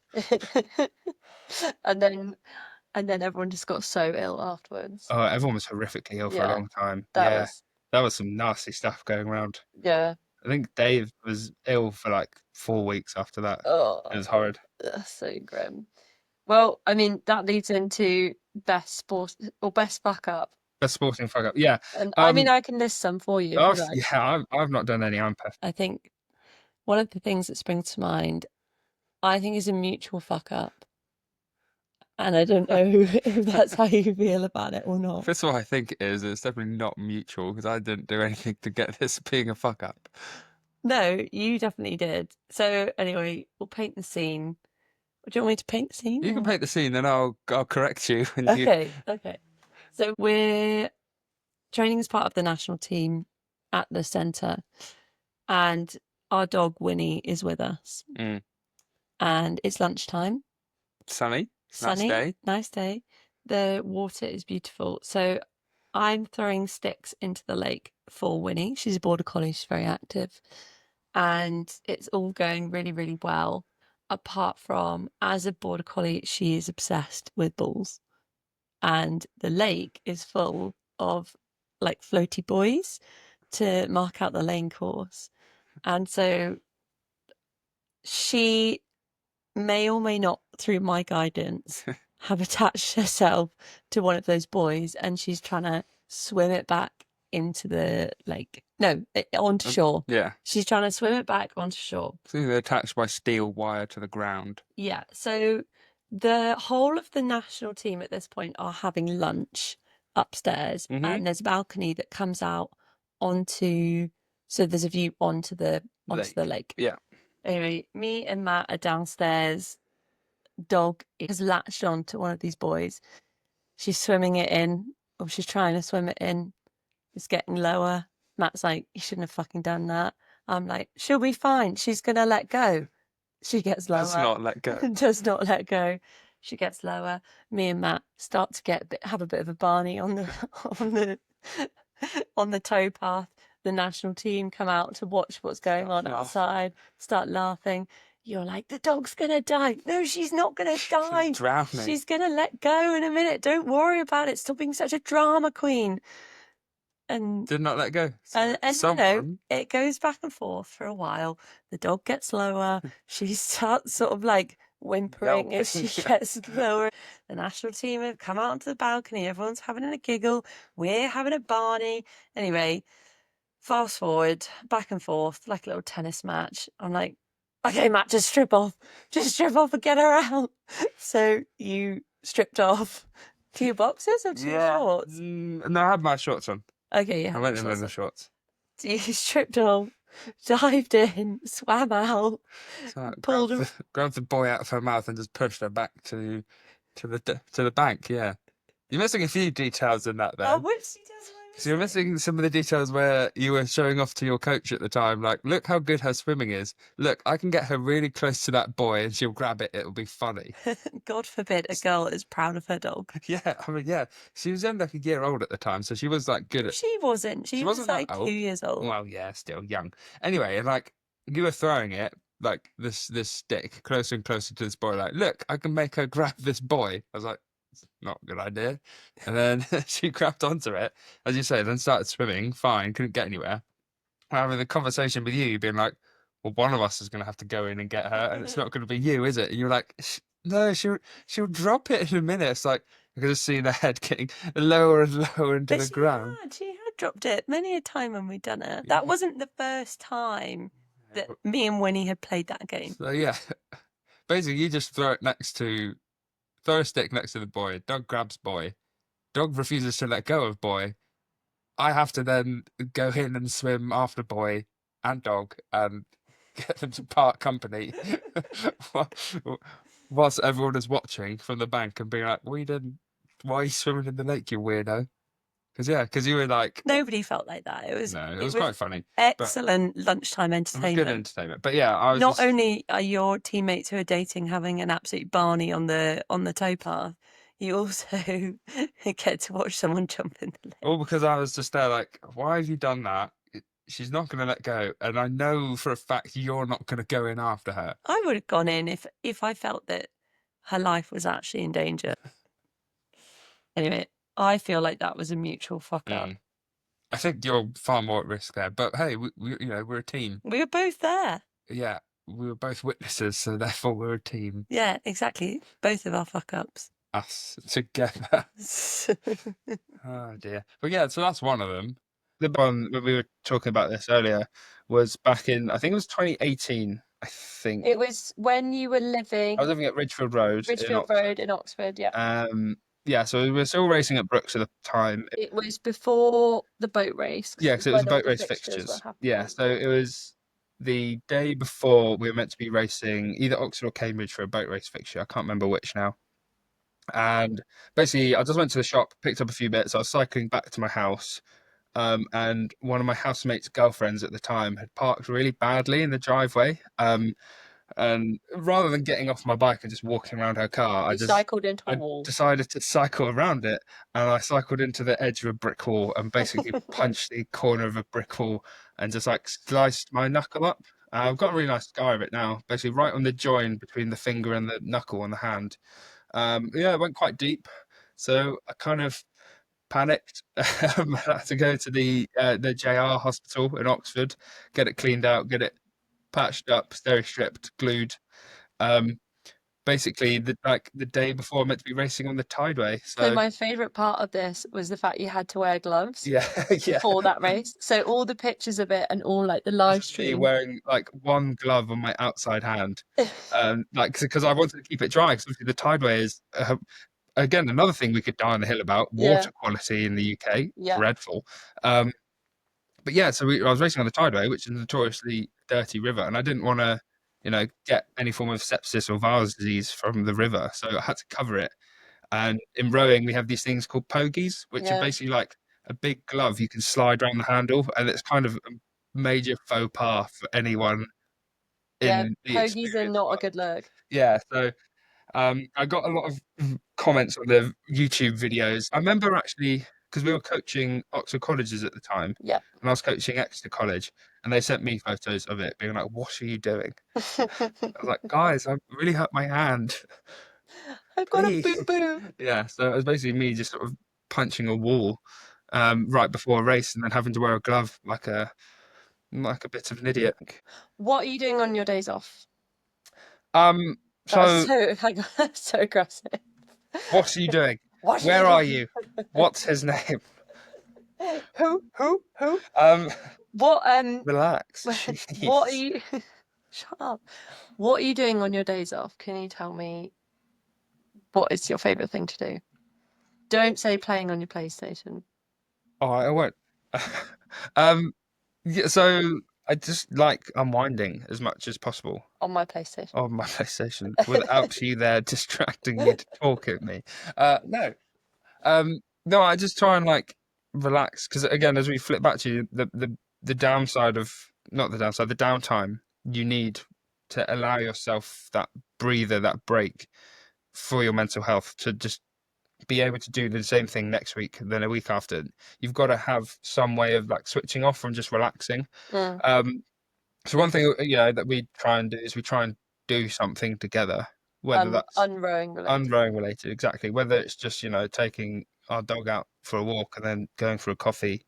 And then everyone just got so ill afterwards. Oh, everyone was horrifically ill for a Yeah, long time. that Yeah, was that was some nasty stuff going around. yeah. I think Dave was ill for like 4 weeks after that. It Oh, was horrid. that's so grim. Well, I mean, that leads into best sport or best fuck up. Best sporting fuck up. Yeah. And I mean, Um. I can list some for you if you like. Yeah. I've not done any. I'm perfect. I think one of the things that springs to mind, I think, is a mutual fuck up. And I don't know if that's how you feel about it or not. First of all, I think it is. It's definitely not mutual because I didn't do anything to get this being a fuck up. No, you definitely did. So anyway, we'll paint the scene. Do you want me to paint the scene? You can or- paint the scene, then I'll correct you when you. Okay, okay. So we're training as part of the national team at the centre, and our dog Winnie is with us. Mm. And it's lunchtime. Sunny. Sunny, Nice day. nice day. The water is beautiful. So I'm throwing sticks into the lake for Winnie. She's a border collie, she's very active. And it's all going really, really well. Apart from, as a border collie, she is obsessed with balls. And the lake is full of like floaty buoys to mark out the lane course. And so she may or may not, through my guidance, have attached herself to one of those buoys and she's trying to swim it back into the lake. No, onto shore. Yeah. She's trying to swim it back onto shore. I think they're attached by steel wire to the ground. Yeah, so the whole of the national team at this point are having lunch upstairs, and there's a balcony that comes out onto, so there's a view onto the lake. Yeah. Anyway, me and Matt are downstairs. Dog has latched on to one of these boys. She's swimming it in, or she's trying to swim it in. It's getting lower. Matt's like, you shouldn't have fucking done that. I'm like, she'll be fine. She's gonna let go. She gets lower. Does not let go. Does not let go. She gets lower. Me and Matt start to have a bit of a Barney on the on the on the towpath. The national team come out to watch what's going on outside. Start laughing. You're like, the dog's gonna die. No, she's not gonna die. She's drowning. She's gonna let go in a minute. Don't worry about it. Stop being such a drama queen. And did not let go. And you know, it goes back and forth for a while. The dog gets lower. She starts sort of like whimpering as she gets lower. The national team have come out onto the balcony. Everyone's having a giggle. We're having a Barney. Anyway, fast forward, back and forth, like a little tennis match. I'm like, okay, Matt, just strip off. Just strip off and get her out. So you stripped off 2 boxers or 2 shorts? No, I had my shorts on. Okay, yeah. I went in with the shorts. You stripped off, dived in, swam out, So pulled her. Grabbed the boy out of her mouth and just pushed her back to the bank. Yeah, you're missing a few details in that. Then. Oh, which details am I So you're missing some of the details where you were showing off to your coach at the time, like, look how good her swimming is. Look, I can get her really close to that boy and she'll grab it. It'll be funny. God forbid a girl is proud of her dog. Yeah, I mean, yeah. She was only like a year old at the time, so she was like good at... She wasn't. She was like 2 years old. Well, yeah, still young. Anyway, and like, you were throwing it, like, this stick closer and closer to this boy, like, look, I can make her grab this boy. I was like, not a good idea. And then she grabbed onto it, as you say, then started swimming, fine, couldn't get anywhere. Having the conversation with you, being like, well, one of us is going to have to go in and get her, and it's not going to be you, is it? And you're like, no, she'll drop it in a minute. It's like, I could just see the head getting lower and lower into the ground. She had dropped it many a time when we'd done it. That wasn't the first time that me and Winnie had played that game. So yeah, basically you just throw a stick next to the boy. Dog grabs boy. Dog refuses to let go of boy. I have to then go in and swim after boy and dog and get them to part company whilst everyone is watching from the bank and being like, why are you swimming in the lake, you weirdo? Because you were like... Nobody felt like that. It was quite funny. Excellent lunchtime entertainment. Good entertainment. But yeah, I was Not only are your teammates who are dating having an absolute Barney on the towpath, you also get to watch someone jump in the lake. All because I was just there like, why have you done that? She's not going to let go. And I know for a fact you're not going to go in after her. I would have gone in if I felt that her life was actually in danger. Anyway, I feel like that was a mutual fuck up. I think you're far more at risk there. But hey, we're a team. We were both there. Yeah, we were both witnesses, so therefore we're a team. Yeah, exactly. Both of our fuck ups. Us together. Oh dear. But yeah, so that's one of them. The one when we were talking about this earlier was back in, I think it was 2018. I think it was when you were living. I was living at Ridgefield Road in Oxford. Yeah. Yeah, so we were still racing at Brooks at the time. It was before the boat race. Yeah, because it was boat race fixtures. Yeah, so it was the day before we were meant to be racing either Oxford or Cambridge for a boat race fixture. I can't remember which now. And basically, I just went to the shop, picked up a few bits. I was cycling back to my house, and one of my housemate's girlfriends at the time had parked really badly in the driveway. And rather than getting off my bike and just walking around her car, I decided to cycle around it, and I cycled into the edge of a brick wall and basically punched the corner of a brick wall and just like sliced my knuckle up. I've got a really nice scar of it now, basically right on the join between the finger and the knuckle on the hand. Yeah, it went quite deep, so I kind of panicked. I had to go to the JR hospital in Oxford, get it cleaned out, get it patched up, steri-stripped, glued. basically the day before I'm meant to be racing on the Tideway. So So my favorite part of this was the fact you had to wear gloves yeah, yeah. for that race. So all the pictures of it and all like the It's live just me stream. wearing like one glove on my outside hand, like because I wanted to keep it dry. Because obviously the Tideway is again another thing we could die on the hill about. Yeah, Water quality in the UK yeah, dreadful. Um, but yeah, so I was racing on the Tideway, which is a notoriously dirty river, and I didn't want to, get any form of sepsis or Varas disease from the river, so I had to cover it. And in rowing, we have these things called pogies, which are yeah. basically like a big glove you can slide around the handle, and it's kind of a major faux pas for anyone Yeah, in the pogies are experience not a world. good look. Yeah, so I got a lot of comments on the YouTube videos. I remember actually because we were coaching Oxford colleges at the time, Yeah. and I was coaching Exeter College, and they sent me photos of it, being like, "What are you doing?" I was like, "Guys, I really hurt my hand, I've got a boo please." boo. Yeah, so it was basically me just sort of punching a wall right before a race, and then having to wear a glove like a bit of an idiot. What are you doing on your days off? Um, That's so so, hang on, so aggressive. what are you doing? What are you Where are doing? you? What's his name? Who? Who? Who? Um, What, relax. what are Jeez. you, shut up. What are you doing on your days off? Can you tell me what is your favorite thing to do? Don't say playing on your PlayStation. Oh, I won't. Um, yeah, so I just like unwinding as much as possible On my PlayStation. on my PlayStation without you there distracting me to talk at me. No, no, I just try and like relax because again, as we flip back to you, the downside of not the downside, the downtime you need to allow yourself that breather, that break for your mental health to just be able to do the same thing next week than a week after. You've got to have some way of like switching off from just relaxing. Mm. Um, so one thing that we try and do is we try and do something together, whether that's Unrowing related. unrowing related, exactly. Whether it's just taking our dog out for a walk and then going for a coffee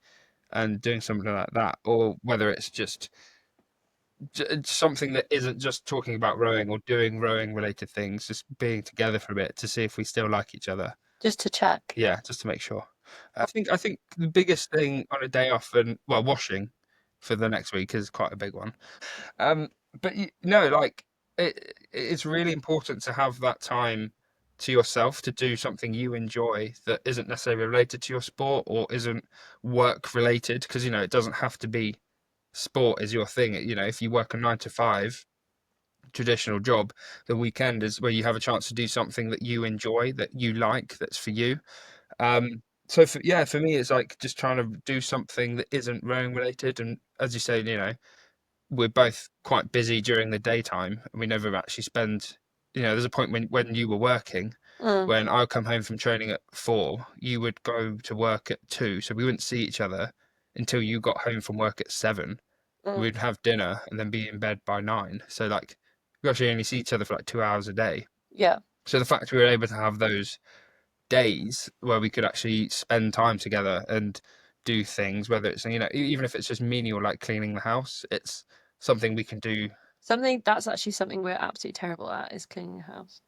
and doing something like that, or whether it's just something that isn't just talking about rowing or doing rowing related things, just being together for a bit to see if we still like each other. Just to check. Yeah, just to make sure. I think the biggest thing on a day off and well, washing for the next week is quite a big one. Um, but like it's really important to have that time to yourself to do something you enjoy that isn't necessarily related to your sport or isn't work related because it doesn't have to be sport is your thing. If you work a 9 to 5 traditional job, the weekend is where you have a chance to do something that you enjoy, that you like, that's for you. So for me, it's like just trying to do something that isn't rowing related. And as you say, we're both quite busy during the daytime, and we never actually spend. There's a point when you were working, Mm, when I would come home from training at 4, you would go to work at 2, so we wouldn't see each other until you got home from work at 7. mm. We'd have dinner and then be in bed by 9. So like we actually only see each other for like 2 hours a day. Yeah. So the fact we were able to have those days where we could actually spend time together and do things, whether it's even if it's just menial like cleaning the house, it's something we can do. Something that's actually something we're absolutely terrible at is cleaning the house.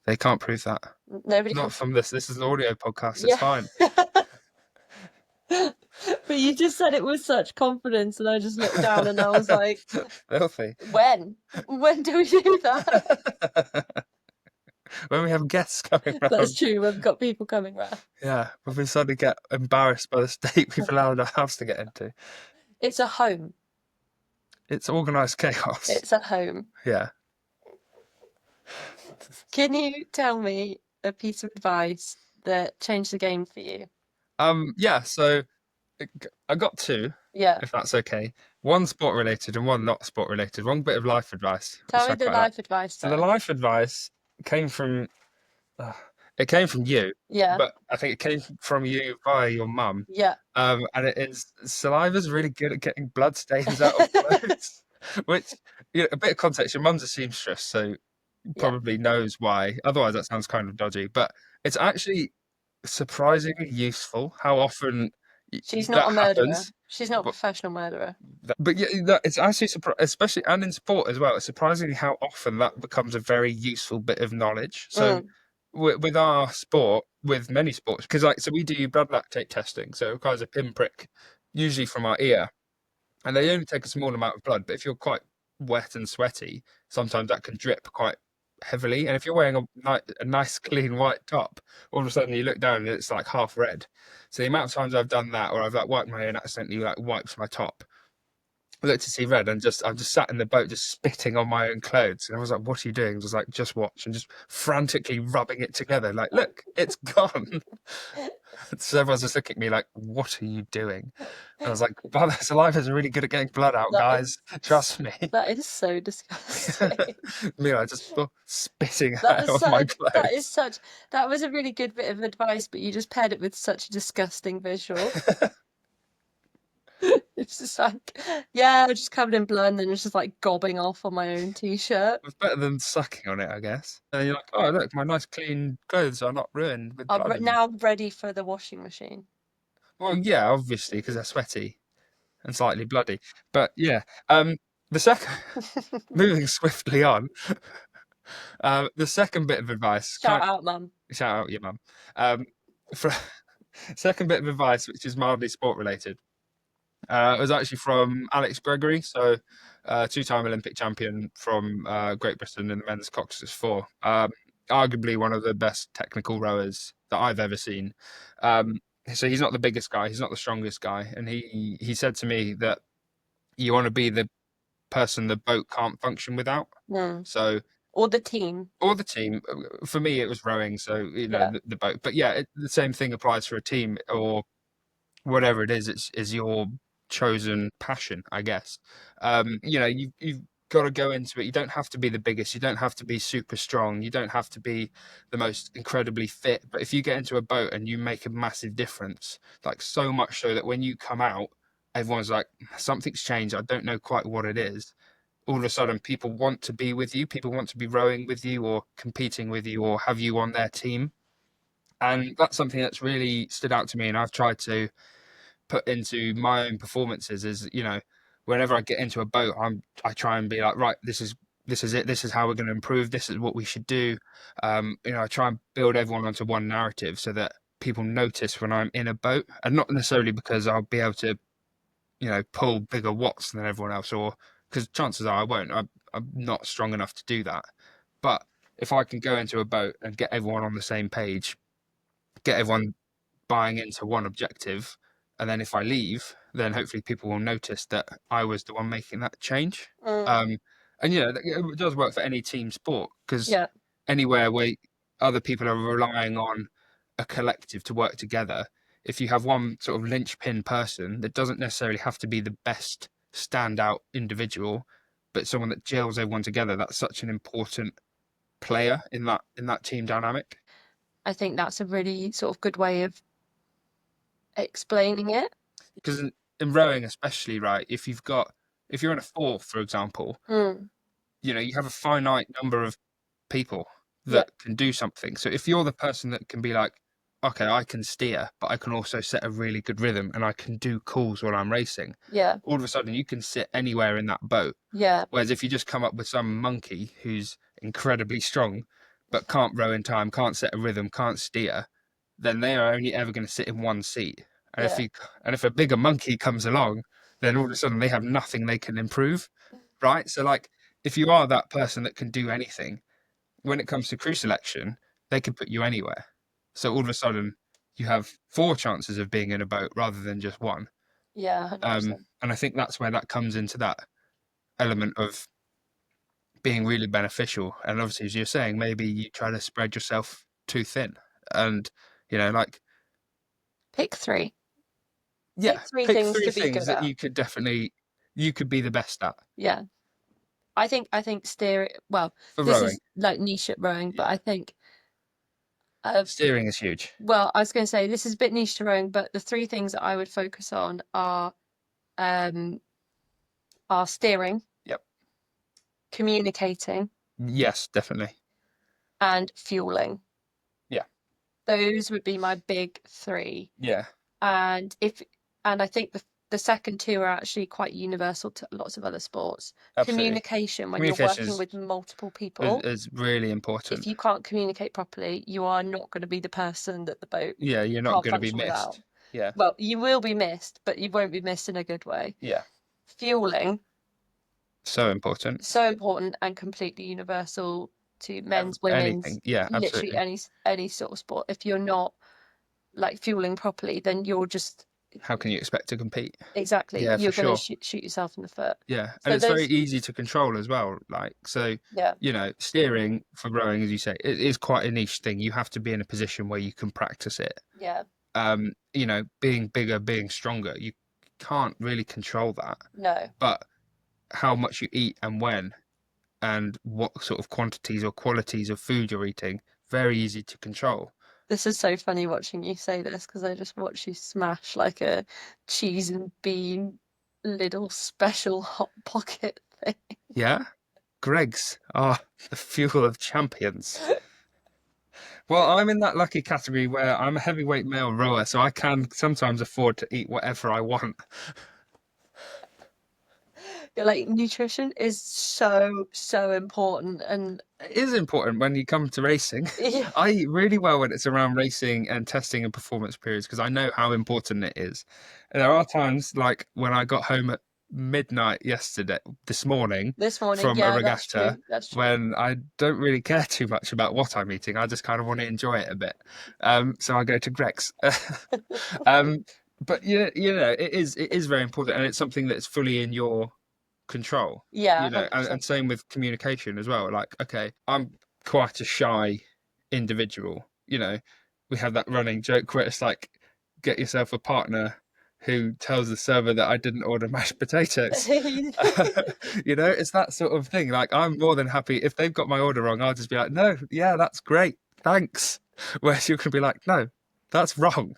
They can't prove that. Nobody can. Not from this. This is an audio podcast. It's Yeah. fine. But you just said it with such confidence, and I just looked down and I was like, Filthy. when? When do we do that? When we have guests coming That's round. true. We've got people coming round. Yeah, when we suddenly get embarrassed by the state we've allowed our house to get into. It's a home. It's organised chaos. It's a home. Yeah. Can you tell me a piece of advice that changed the game for you? Yeah, so I got two, Yeah. if that's okay. One sport related and one not sport related. One bit of life advice, Tell which me I the quite like. life advice So the first. life advice came from uh, it came from you, Yeah. but I think it came from you via your mum. Yeah. And it is saliva's really good at getting blood stains out of clothes. Which, a bit of context, your mum's a seamstress, so Yeah. probably knows why. Otherwise, that sounds kind of dodgy. But it's actually surprisingly useful how often She's not That a murderer. happens. She's not a But professional murderer. but yeah, it's actually especially and in sport as well. It's surprisingly how often that becomes a very useful bit of knowledge. So Mm, with our sport, with many sports, because like so we do blood lactate testing, so it requires a pinprick, usually from our ear, and they only take a small amount of blood. But if you're quite wet and sweaty, sometimes that can drip quite heavily. And if you're wearing a nice clean white top, all of a sudden you look down and it's like half red. So the amount of times I've done that, or I've like wiped my ear and accidentally like wiped my top, I looked to see red and I'm just sat in the boat just spitting on my own clothes. And I was like, what are you doing? I was like, just watch and just frantically rubbing it together. Like, look, it's gone. So everyone's just looking at me like, what are you doing? And I was like, well, Saliva is really good at getting blood out, that guys. is Trust me. that is so disgusting. Me, I just spitting That out is of such my that is clothes. such that was a really good bit of advice, but you just paired it with such a disgusting visual. It's just like, yeah, I'm just covered in blood and then it's just like gobbing off on my own t-shirt. It's better than sucking on it, I guess. And you're like, oh, look, my nice clean clothes are not ruined with blood in them. Now ready for the washing machine. Well, yeah, obviously, because they're sweaty and slightly bloody. But yeah, the second, moving swiftly on, the second bit of advice, Shout out, mum. shout out your mum. For second bit of advice, which is mildly sport related, it was actually from Alex Gregory, so two-time Olympic champion from Great Britain in the men's coxswain four. Arguably one of the best technical rowers that I've ever seen. So he's not the biggest guy, he's not the strongest guy, and he said to me that you want to be the person the boat can't function without. Mm. So Or the team. or the team. For me, it was rowing, so Yeah. the boat. But yeah, the same thing applies for a team or whatever it is. It's your chosen passion, I guess. You've got to go into it. You don't have to be the biggest. You don't have to be super strong. You don't have to be the most incredibly fit. But if you get into a boat and you make a massive difference, like so much so that when you come out, everyone's like, something's changed. I don't know quite what it is. All of a sudden, people want to be with you. People want to be rowing with you or competing with you or have you on their team. And that's something that's really stood out to me. And I've tried to put into my own performances is, whenever I get into a boat, I try and be like, right, this is it. This is how we're going to improve. This is what we should do. I try and build everyone onto one narrative so that people notice when I'm in a boat, and not necessarily because I'll be able to, pull bigger watts than everyone else, or because chances are I won't. I'm not strong enough to do that. But if I can go into a boat and get everyone on the same page, get everyone buying into one objective, and then if I leave, then hopefully people will notice that I was the one making that change. Mm. Um, and it does work for any team sport because Yeah. anywhere where other people are relying on a collective to work together, if you have one sort of linchpin person that doesn't necessarily have to be the best standout individual, but someone that gels everyone together, that's such an important player in that team dynamic. I think that's a really sort of good way of explaining it. Because in rowing, especially, right, if you're in a fourth, for example, Mm. you have a finite number of people Yeah. that can do something. So if you're the person that can be like, okay, I can steer, but I can also set a really good rhythm and I can do calls while I'm racing, Yeah. all of a sudden you can sit anywhere in that boat. Yeah. Whereas if you just come up with some monkey who's incredibly strong, but can't row in time, can't set a rhythm, can't steer, then they are only ever going to sit in one seat. And if Yeah. you and if a bigger monkey comes along, then all of a sudden they have nothing they can improve, right? So like if you are that person that can do anything, when it comes to crew selection, they can put you anywhere. So all of a sudden you have four chances of being in a boat rather than just one. Yeah, 100%. And I think that's where that comes into that element of being really beneficial. And obviously, as you're saying, maybe you try to spread yourself too thin. And, like, Pick three. yeah, Pick three pick things three to be things good that at. you could be the best at Yeah. I think steering, well, for this rowing. is like niche at rowing, but Yeah. I think uh Steering is huge. well, I was going to say this is a bit niche to rowing, but the three things that I would focus on um are steering, Yep. communicating, Yes, definitely. and fueling. Yeah. Those would be my big three. Yeah. And if And I think the second two are actually quite universal to lots of other sports. Absolutely. Communication, when you're Communication working with multiple is, people, is really if important. you can't communicate properly, you are not going to be the person that the boat Yeah, you're not can't going to be function without. missed. Yeah, Well, you will be missed, but you won't be missed in a good way. yeah. Fueling, So important. so important and completely universal to men's, women's, Anything. Yeah, literally absolutely. any sort of sport. If you're not like fueling properly, then you're just How can you expect to compete? exactly Yeah, for you're going to sure. shoot yourself in the foot. Yeah, and So it's very those, easy to control as well. Like, so, yeah, steering for rowing, as you say, it is quite a niche thing. You have to be in a position where you can practice it. yeah, Being bigger, being stronger, you can't really control that. no. But how much you eat and when, and what sort of quantities or qualities of food you're eating, very easy to control. This is so funny watching you say this because I just watch you smash like a cheese and bean little special hot pocket thing. Yeah, Greg's are the fuel of champions. Well, I'm in that lucky category where I'm a heavyweight male rower, so I can sometimes afford to eat whatever I want. You're like nutrition is so important and It is important when you come to racing. yeah, I eat really well when it's around racing and testing and performance periods because I know how important it is. And there are times like when I got home at midnight this morning this morning, from a yeah, that's regatta, true. That's true. when I don't really care too much about what I'm eating. I just kind of want to enjoy it a bit. So I go to Greg's. um, but it is very important, and it's something that's fully in your control, Yeah, and 100%. same with communication as well. Like, okay, I'm quite a shy individual. We have that running joke where it's like, get yourself a partner who tells the server that I didn't order mashed potatoes. It's that sort of thing. Like, I'm more than happy if they've got my order wrong, I'll just be like, no, yeah, that's great, thanks. Whereas you can be like, no, that's wrong.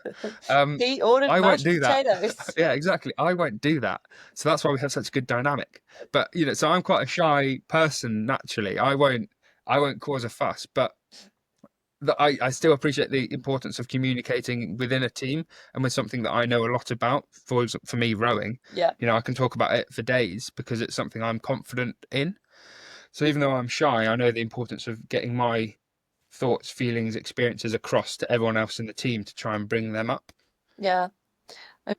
He ordered I won't mashed do that. potatoes. Yeah, exactly. I won't do that. So that's why we have such a good dynamic. But so I'm quite a shy person naturally. I won't cause a fuss, but I still appreciate the importance of communicating within a team and with something that I know a lot about. For me, rowing, Yeah, I can talk about it for days because it's something I'm confident in. So even though I'm shy, I know the importance of getting my thoughts, feelings, experiences across to everyone else in the team to try and bring them up. yeah. Uh,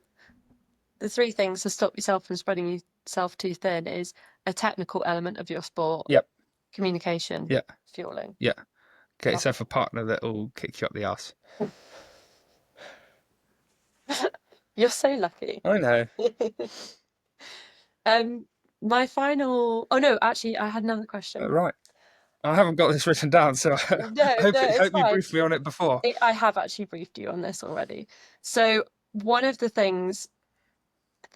The three things to stop yourself from spreading yourself too thin is a technical element of your sport, Yep. communication, Yeah. fueling. Yeah. Get Love yourself a partner that will kick you up the arse. it. You're so lucky. I know. Um, my final. Oh no, actually, I had another question. Right. I haven't got this written down, so No, I hope no, it's hope you fine. briefed me on it before. I have actually briefed you on this already. So one of the things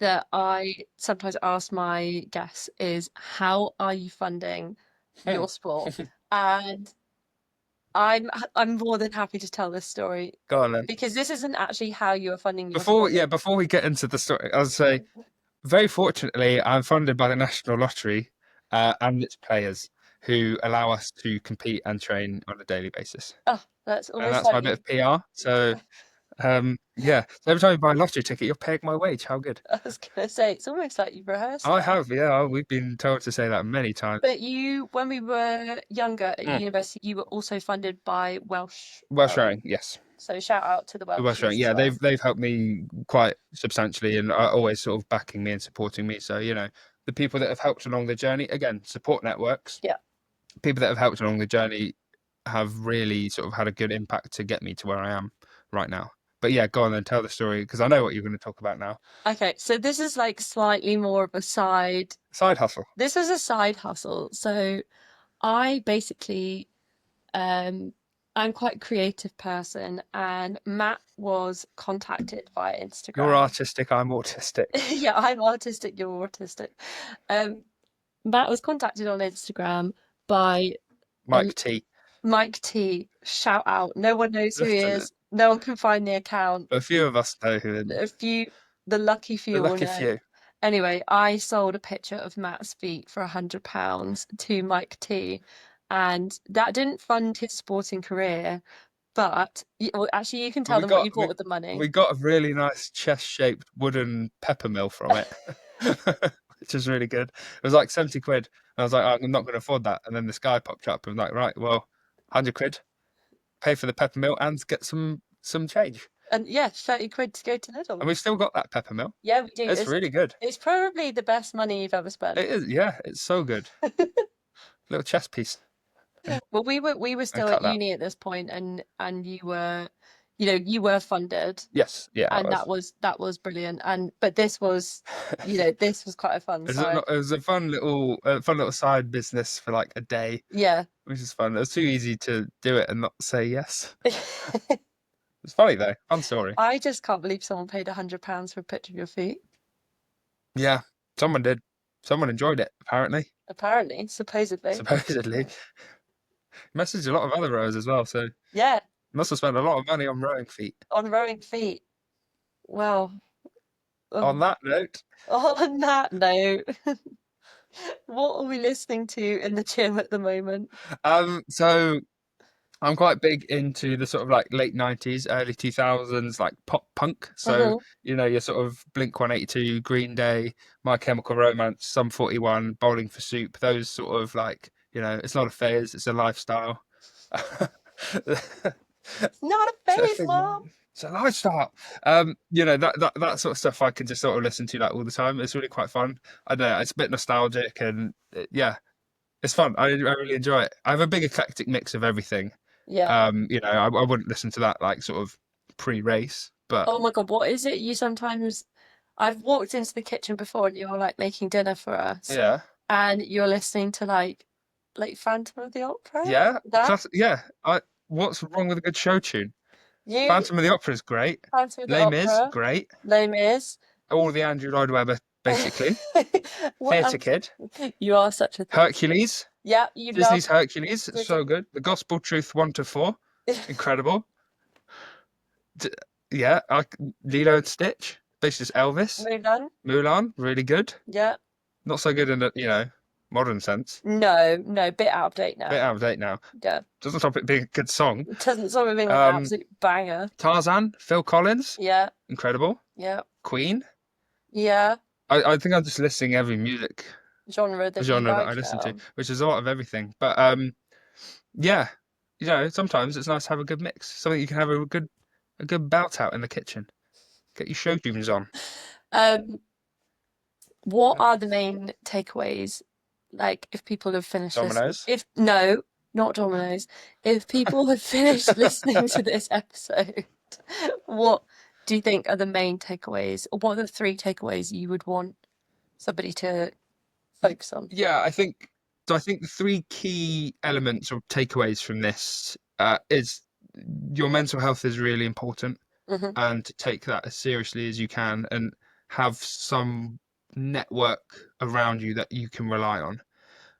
that I sometimes ask my guests is, how are you funding Hmm. your sport? And I'm more than happy to tell this story Go on then. because this isn't actually how you are funding your Before, sport. yeah, before we get into the story, I'll say very fortunately, I'm funded by the National Lottery and its players who allow us to compete and train on a daily basis. Oh, that's And almost that's like my bit you. of PR. So, yeah. So every time you buy a lottery ticket, you're paying my wage. How good. I was gonna say it's almost like you've rehearsed I that. have, yeah. We've been told to say that many times. But you, when we were younger at Mm. university, you were also funded by Welsh Welsh Rowing. rowing, yes. So shout out to the The Welsh Welshies rowing, as yeah. well. They've helped me quite substantially and are always sort of backing me and supporting me. So, the people that have helped along the journey, again, support networks, Yeah. people that have helped along the journey have really sort of had a good impact to get me to where I am right now. But yeah, go on and tell the story because I know what you're going to talk about now. Okay, so this is like slightly more of a side. Side hustle. This is a side hustle. So I basically, um, I'm quite a creative person, and Matt was contacted via You're Instagram. artistic, I'm autistic. Yeah, I'm artistic, you're autistic. Um, Matt was contacted on Instagram by a Mike T. Mike T. Shout out. No one knows who he Listen, is. No one can find the account. a few of us know who A few, the lucky the few will lucky know. few. Anyway, I sold a picture of Matt's feet for £100 to Mike T, and that didn't fund his sporting career, But well, actually, you can But tell them what you bought with the money. we got a really nice chest-shaped wooden pepper mill from it, which was really good. It was like 70 quid. And I was like, "Oh, I'm not going to afford that." And then this guy popped up and was like, "Right, well, 100 quid, pay for the pepper mill and get some change." And yeah, 30 quid to go to And Lidl. we've still got that pepper mill. Yeah, we do. It's really good. It's probably the best money you've ever spent. It is, yeah, it's so good. Little chess piece. Well, we were And still cut at that. uni at this point, and you were, you were funded, Yes, yeah, it and was. that was brilliant. And but this was, this was quite a fun side. It was a fun little side business for like a day, Yeah. which is fun. It was too easy to do it and not say yes. It's funny though, fun story. I just can't believe someone paid £100 for a picture of your feet. Yeah, someone did. Someone enjoyed it, apparently. Apparently, supposedly. Supposedly. Messaged a lot of other rowers as well, so Yeah, must have spent a lot of money on rowing feet. on rowing feet. Well, On um, that note, on that note, what are we listening to in the gym at the moment? so I'm quite big into the sort of like late 90s, early 2000s, like pop punk. So, Hmm. your sort of Blink 182, Green Day, My Chemical Romance, Sum 41, Bowling for Soup, those sort of like, it's not a phase, it's a lifestyle. It's not a It's a phase, thing. Mom. It's a lifestyle. That sort of stuff I can just sort of listen to like all the time. It's really quite fun. I don't know, it's a bit nostalgic and yeah, it's fun. I really enjoy it. I have a big eclectic mix of everything. Yeah. I wouldn't listen to that like sort of pre-race, but Oh my God, what is it? You sometimes, I've walked into the kitchen before and you're like making dinner for us, yeah, and you're listening to like Phantom of the Opera. yeah, That yeah. What's wrong with a good show tune? you, Phantom of the Opera is great. Phantom of the Les Mis, Opera, great. Les Mis. All the Andrew Lloyd Webber, basically. What Theatre else? Kid, You are such a theatre kid. Hercules, Yeah, you love Disney's Hercules, it's Disney. so good. The Gospel Truth 1 to 4, incredible. D yeah, Lilo and Stitch, based as Elvis. Mulan. Mulan, really good. Yeah. Not so good in a, modern sense. No, no, bit out of date Bit now. out of date now. Yeah. Doesn't stop it being a good song. It doesn't sort of being like an Um, absolute banger. Tarzan, Phil Collins, Yeah, incredible. yeah, Queen. yeah. I think I'm just listing every music Genre that you genre that I like listen to, now. which is a lot of everything. But yeah, sometimes it's nice to have a good mix. Something you can have a good bout out in the kitchen. Get your show tunes on. Um, what are the main takeaways? Like, if people have finished listening, Dominoes. if no, not Dominoes, if people have finished listening to this episode, what do you think are the main takeaways? Or what are the three takeaways you would want somebody to focus on? Yeah, I think so. I think the three key elements or takeaways from this is your mental health is really important, Hmm. and to take that as seriously as you can, and have some network around you that you can rely on.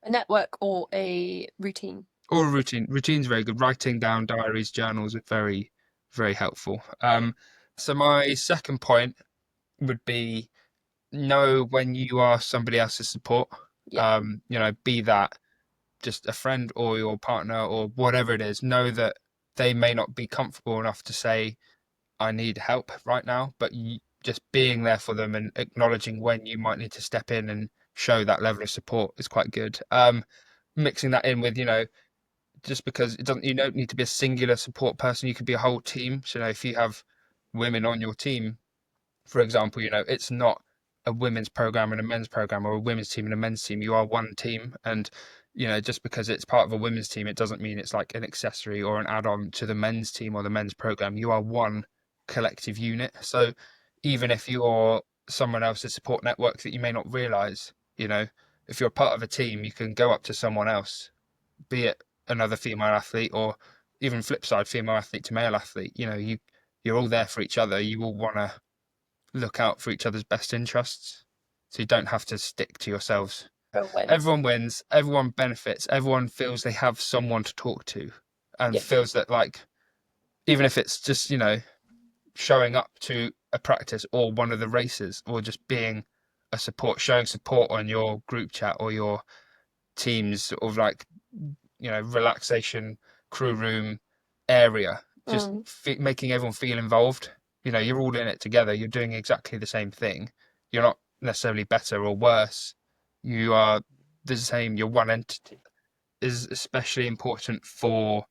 A network or a routine? Or a routine. Routine's very good. Writing down diaries, journals are very, very helpful. So my second point would be know when you are somebody else's support. Yeah. Be that just a friend or your partner or whatever it is, know that they may not be comfortable enough to say, I need help right now, but just being there for them and acknowledging when you might need to step in and show that level of support is quite good. Mixing that in with, just because you don't need to be a singular support person, you could be a whole team. So, if you have women on your team, for example, it's not a women's program and a men's program or a women's team and a men's team. You are one team. And, just because it's part of a women's team, it doesn't mean it's like an accessory or an add-on to the men's team or the men's program. You are one collective unit. So even if you're someone else's support network that you may not realize, if you're part of a team, you can go up to someone else, be it another female athlete or even flip side, female athlete to male athlete. You're all there for each other. You all want to look out for each other's best interests. So you don't have to stick to yourselves. Everyone wins. Everyone wins, everyone benefits, everyone feels they have someone to talk to and Yeah. feels that like even if it's just, showing up to a practice or one of the races or just being a support, showing support on your group chat or your team's sort of like, relaxation crew room area. just Mm. making everyone feel involved. You're all in it together. You're doing exactly the same thing. You're not necessarily better or worse. You are the same. You're one entity. Is especially important for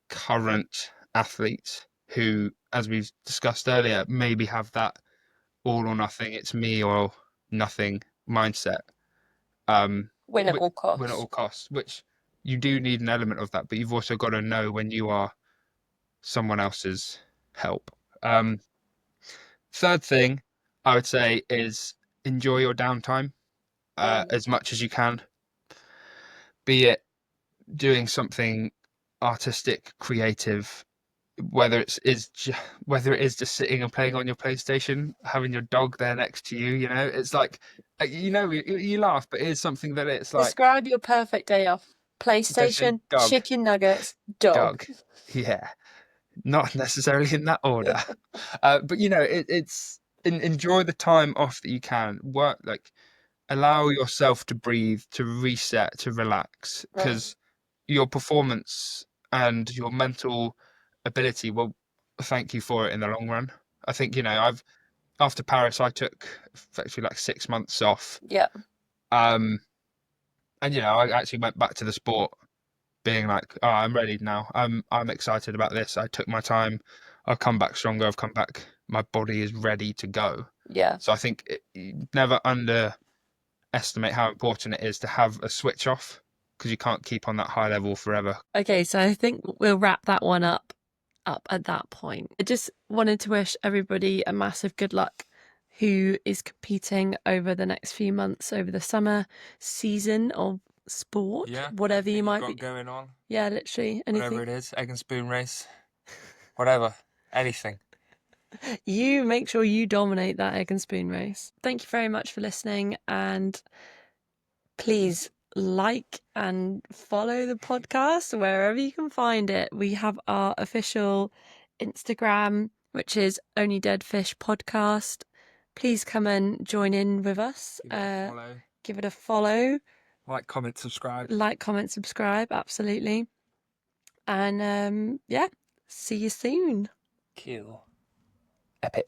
current athletes who, as we've discussed earlier, maybe have that all or nothing, it's me or nothing mindset. Win at all Win at all costs. costs, which you do need an element of that, but you've also got to know when you are someone else's help. Third thing I would say is enjoy your downtime as much as you can, be it doing something artistic, creative, whether it is just sitting and playing on your PlayStation, having your dog there next to you. It's like you laugh, but it is something that it's like Describe your perfect day off. PlayStation, PlayStation, dog, chicken nuggets, dog. dog. Yeah, not necessarily in that order, but it's enjoy the time off that you can. Work like allow yourself to breathe, to reset, to relax, Mm. because your performance and your mental ability will thank you for it in the long run. I think, I've after Paris I took effectively like 6 months off. Yeah, Um and I actually went back to the sport being like, oh, I'm ready now. I'm excited about this. I took my time. I've come back stronger. I've come back. My body is ready to go. yeah. So I think you never underestimate how important it is to have a switch off because you can't keep on that high level forever. Okay, so I think we'll wrap that one up at that point. I just wanted to wish everybody a massive good luck who is competing over the next few months over the summer season of sport, Yeah, whatever you anything might got be. going on, Yeah, literally whatever anything. it is, egg and spoon race, whatever, anything. You make sure you dominate that egg and spoon race. Thank you very much for listening, and please like and follow the podcast wherever you can find it. We have our official Instagram, which is Only Dead Fish Podcast. Please come and join in with us. Give it a follow. Give it a follow. Like, comment, subscribe. Like, comment, subscribe. Absolutely. And yeah, see you soon. Kill. Epic.